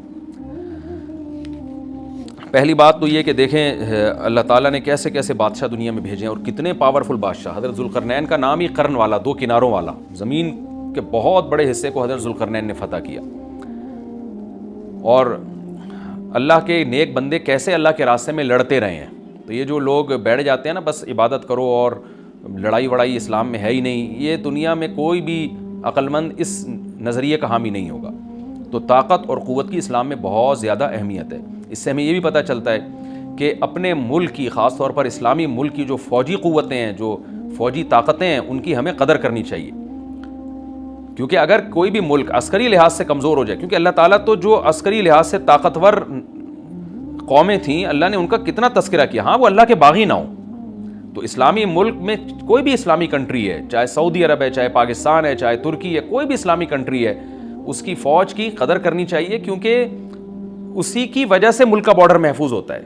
پہلی بات تو یہ کہ دیکھیں اللہ تعالیٰ نے کیسے کیسے بادشاہ دنیا میں بھیجے ہیں, اور کتنے پاورفل بادشاہ. حضرت ذوالقرنین کا نام ہی قرن والا, دو کناروں والا, زمین کے بہت بڑے حصے کو حضرت ذوالقرنین نے فتح کیا. اور اللہ کے نیک بندے کیسے اللہ کے راستے میں لڑتے رہے ہیں. تو یہ جو لوگ بیٹھ جاتے ہیں نا بس عبادت کرو اور لڑائی وڑائی اسلام میں ہے ہی نہیں, یہ دنیا میں کوئی بھی عقل مند اس نظریے کا حامی نہیں ہوگا. تو طاقت اور قوت کی اسلام میں بہت زیادہ اہمیت ہے. اس سے ہمیں یہ بھی پتہ چلتا ہے کہ اپنے ملک کی, خاص طور پر اسلامی ملک کی جو فوجی قوتیں ہیں, جو فوجی طاقتیں ہیں, ان کی ہمیں قدر کرنی چاہیے. کیونکہ اگر کوئی بھی ملک عسکری لحاظ سے کمزور ہو جائے, کیونکہ اللہ تعالیٰ تو جو عسکری لحاظ سے طاقتور قومیں تھیں اللہ نے ان کا کتنا تذکرہ کیا, ہاں وہ اللہ کے باغی نہ ہوں. تو اسلامی ملک میں کوئی بھی اسلامی کنٹری ہے, چاہے سعودی عرب ہے, چاہے پاکستان ہے, چاہے ترکی ہے, کوئی بھی اسلامی کنٹری ہے, اس کی فوج کی قدر کرنی چاہیے, کیونکہ اسی کی وجہ سے ملک کا بارڈر محفوظ ہوتا ہے.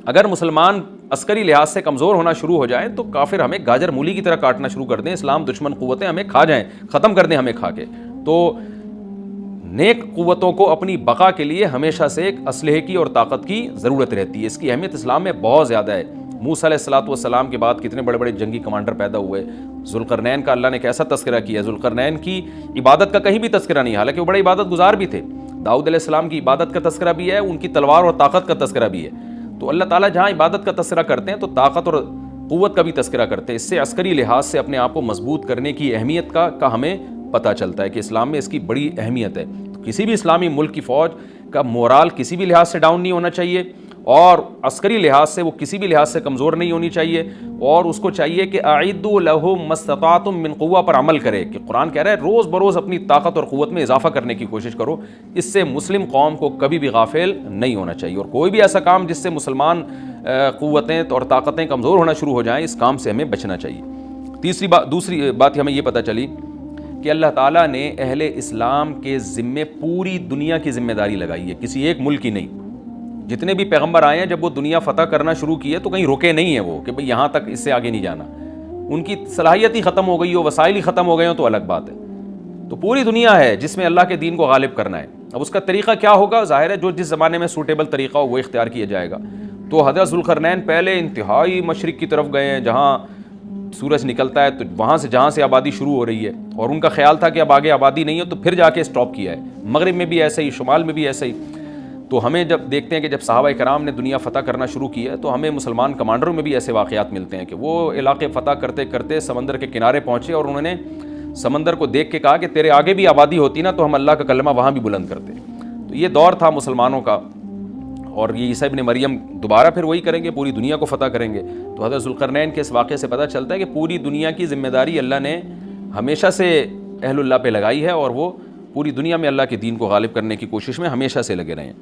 اگر مسلمان عسکری لحاظ سے کمزور ہونا شروع ہو جائیں تو کافر ہمیں گاجر مولی کی طرح کاٹنا شروع کر دیں, اسلام دشمن قوتیں ہمیں کھا جائیں, ختم کر دیں ہمیں کھا کے. تو نیک قوتوں کو اپنی بقا کے لیے ہمیشہ سے ایک اسلحے کی اور طاقت کی ضرورت رہتی ہے. اس کی اہمیت اسلام میں بہت زیادہ ہے. موسیٰ علیہ الصلوۃ والسلام کے بعد کتنے بڑے بڑے جنگی کمانڈر پیدا ہوئے. ذوالقرنین کا اللہ نے کیسا تذکرہ کیا, ذوالقرنین کی عبادت کا کہیں بھی تذکرہ نہیں, حالانکہ وہ بڑے عبادت گزار بھی تھے. داؤد علیہ السلام کی عبادت کا تذکرہ بھی ہے, ان کی تلوار اور طاقت کا تذکرہ بھی ہے. تو اللہ تعالیٰ جہاں عبادت کا تذکرہ کرتے ہیں تو طاقت اور قوت کا بھی تذکرہ کرتے ہیں. اس سے عسکری لحاظ سے اپنے آپ کو مضبوط کرنے کی اہمیت کا ہمیں پتہ چلتا ہے کہ اسلام میں اس کی بڑی اہمیت ہے. کسی بھی اسلامی ملک کی فوج کا مورال کسی بھی لحاظ سے ڈاؤن نہیں ہونا چاہیے, اور عسکری لحاظ سے وہ کسی بھی لحاظ سے کمزور نہیں ہونی چاہیے, اور اس کو چاہیے کہ اعدوا لہم ما استطعتم من قوہ پر عمل کرے, کہ قرآن کہہ رہا ہے روز بروز اپنی طاقت اور قوت میں اضافہ کرنے کی کوشش کرو. اس سے مسلم قوم کو کبھی بھی غافل نہیں ہونا چاہیے, اور کوئی بھی ایسا کام جس سے مسلمان قوتیں اور طاقتیں کمزور ہونا شروع ہو جائیں, اس کام سے ہمیں بچنا چاہیے. دوسری بات ہمیں یہ پتہ چلی کہ اللہ تعالیٰ نے اہل اسلام کے ذمے پوری دنیا کی ذمہ داری لگائی ہے, کسی ایک ملک کی نہیں. جتنے بھی پیغمبر آئے ہیں جب وہ دنیا فتح کرنا شروع کی ہے تو کہیں رکے نہیں ہیں وہ کہ بھئی یہاں تک, اس سے آگے نہیں جانا. ان کی صلاحیت ہی ختم ہو گئی ہو, وسائل ہی ختم ہو گئے ہوں تو الگ بات ہے. تو پوری دنیا ہے جس میں اللہ کے دین کو غالب کرنا ہے. اب اس کا طریقہ کیا ہوگا, ظاہر ہے جو جس زمانے میں سوٹیبل طریقہ ہو وہ اختیار کیا جائے گا. تو حضرت ذوالقرنین پہلے انتہائی مشرق کی طرف گئے ہیں جہاں سورج نکلتا ہے, تو وہاں سے جہاں سے آبادی شروع ہو رہی ہے, اور ان کا خیال تھا کہ اب آگے آبادی نہیں ہے, تو پھر جا کے اسٹاپ کیا ہے. مغرب میں بھی ایسے ہی, شمال میں بھی ایسے ہی. تو ہمیں جب دیکھتے ہیں کہ جب صحابہ کرام نے دنیا فتح کرنا شروع کی ہے تو ہمیں مسلمان کمانڈروں میں بھی ایسے واقعات ملتے ہیں کہ وہ علاقے فتح کرتے کرتے سمندر کے کنارے پہنچے, اور انہوں نے سمندر کو دیکھ کے کہا کہ تیرے آگے بھی آبادی ہوتی نا تو ہم اللہ کا کلمہ وہاں بھی بلند کرتے. تو یہ دور تھا مسلمانوں کا، اور یہ عیسیٰ ابن مریم دوبارہ پھر وہی کریں گے، پوری دنیا کو فتح کریں گے۔ تو حضرت ذوالقرنین کے اس واقعے سے پتہ چلتا ہے کہ پوری دنیا کی ذمہ داری اللہ نے ہمیشہ سے اہل اللہ پہ لگائی ہے، اور وہ پوری دنیا میں اللہ کے دین کو غالب کرنے کی کوشش میں ہمیشہ سے لگے رہے ہیں۔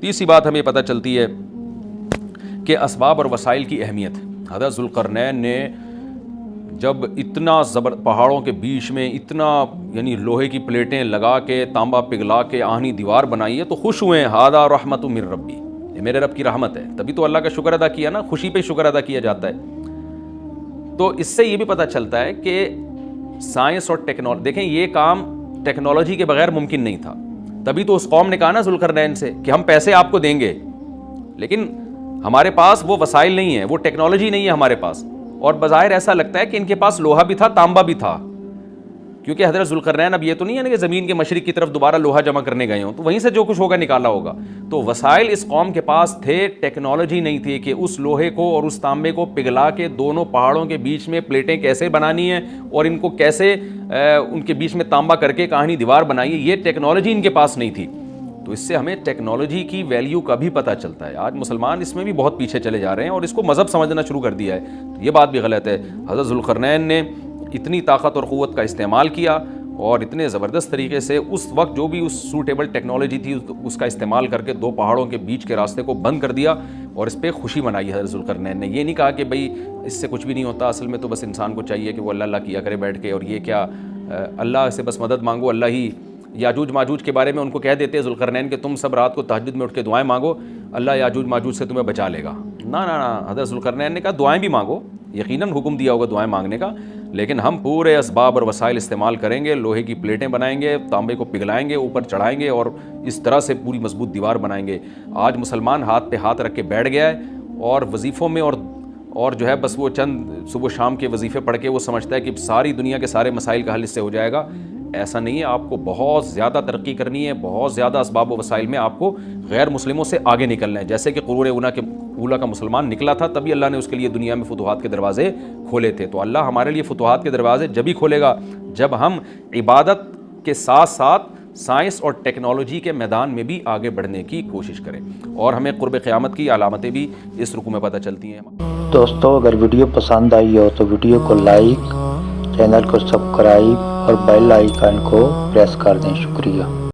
تیسری بات ہمیں پتہ چلتی ہے کہ اسباب اور وسائل کی اہمیت۔ حضرت ذوالقرنین نے جب اتنا پہاڑوں کے بیچ میں اتنا یعنی لوہے کی پلیٹیں لگا کے تانبا پگھلا کے آہنی دیوار بنائی ہے تو خوش ہوئے ہیں، ہادہ رحمت من ربی، یہ میرے رب کی رحمت ہے، تبھی تو اللہ کا شکر ادا کیا نا، خوشی پہ شکر ادا کیا جاتا ہے۔ تو اس سے یہ بھی پتہ چلتا ہے کہ سائنس اور ٹیکنالوجی، دیکھیں یہ کام ٹیکنالوجی کے بغیر ممکن نہیں تھا، تبھی تو اس قوم نے کہا نا ذوالقرنین سے کہ ہم پیسے آپ کو دیں گے، لیکن ہمارے پاس وہ وسائل نہیں ہیں، وہ ٹیکنالوجی نہیں ہے ہمارے پاس۔ اور بظاہر ایسا لگتا ہے کہ ان کے پاس لوہا بھی تھا، تانبا بھی تھا، کیونکہ حضرت ذوالقرنین اب یہ تو نہیں ہے نا کہ زمین کے مشرق کی طرف دوبارہ لوہا جمع کرنے گئے ہوں، تو وہیں سے جو کچھ ہوگا نکالا ہوگا۔ تو وسائل اس قوم کے پاس تھے، ٹیکنالوجی نہیں تھی کہ اس لوہے کو اور اس تانبے کو پگھلا کے دونوں پہاڑوں کے بیچ میں پلیٹیں کیسے بنانی ہیں اور ان کو کیسے ان کے بیچ میں تانبا کر کے کہانی دیوار بنائی ہے، یہ ٹیکنالوجی ان کے پاس نہیں تھی۔ تو اس سے ہمیں ٹیکنالوجی کی ویلیو کا بھی پتہ چلتا ہے۔ آج مسلمان اس میں بھی بہت پیچھے چلے جا رہے ہیں اور اس کو مذہب سمجھنا شروع کر دیا ہے، تو یہ بات بھی غلط ہے۔ حضرت ذوالقرنین نے اتنی طاقت اور قوت کا استعمال کیا اور اتنے زبردست طریقے سے اس وقت جو بھی اس سوٹیبل ٹیکنالوجی تھی اس کا استعمال کر کے دو پہاڑوں کے بیچ کے راستے کو بند کر دیا اور اس پہ خوشی منائی حضرت ذوالقرنین نے۔ یہ نہیں کہا کہ بھئی اس سے کچھ بھی نہیں ہوتا، اصل میں تو بس انسان کو چاہیے کہ وہ اللہ اللہ کیا کرے بیٹھ کے، اور یہ کیا اللہ سے بس مدد مانگو، اللہ ہی۔ یاجوج ماجوج کے بارے میں ان کو کہہ دیتے ذوالقرنین کہ تم سب رات کو تہجد میں اٹھ کے دعائیں مانگو، اللہ یاجوج ماجوج سے تمہیں بچا لے گا۔ نہ نہ نہ، حضرت ذوالقرنین نے کہا دعائیں بھی مانگو، یقیناً حکم دیا ہوگا دعائیں مانگنے کا، لیکن ہم پورے اسباب اور وسائل استعمال کریں گے، لوہے کی پلیٹیں بنائیں گے، تانبے کو پگھلائیں گے، اوپر چڑھائیں گے اور اس طرح سے پوری مضبوط دیوار بنائیں گے۔ آج مسلمان ہاتھ پہ ہاتھ رکھ کے بیٹھ گیا ہے اور وظیفوں میں اور جو ہے بس وہ چند صبح شام کے وظیفے پڑھ کے وہ سمجھتا ہے کہ ساری دنیا کے سارے مسائل کا حل اس سے ہو جائے گا۔ ایسا نہیں ہے، آپ کو بہت زیادہ ترقی کرنی ہے، بہت زیادہ اسباب و وسائل میں آپ کو غیر مسلموں سے آگے نکلنا ہے، جیسے کہ قرون اولیٰ کا مسلمان نکلا تھا، تبھی اللہ نے اس کے لیے دنیا میں فتوحات کے دروازے کھولے تھے۔ تو اللہ ہمارے لیے فتوحات کے دروازے جب ہی کھولے گا جب ہم عبادت کے ساتھ ساتھ سائنس اور ٹیکنالوجی کے میدان میں بھی آگے بڑھنے کی کوشش کریں، اور ہمیں قرب قیامت کی علامتیں بھی اس رکوع میں پتہ چلتی ہیں۔ دوستو اگر ویڈیو پسند آئی ہو تو ویڈیو کو لائک، چینل کو سبسکرائب اور بیل آئیکن کو پریس کر دیں۔ شکریہ۔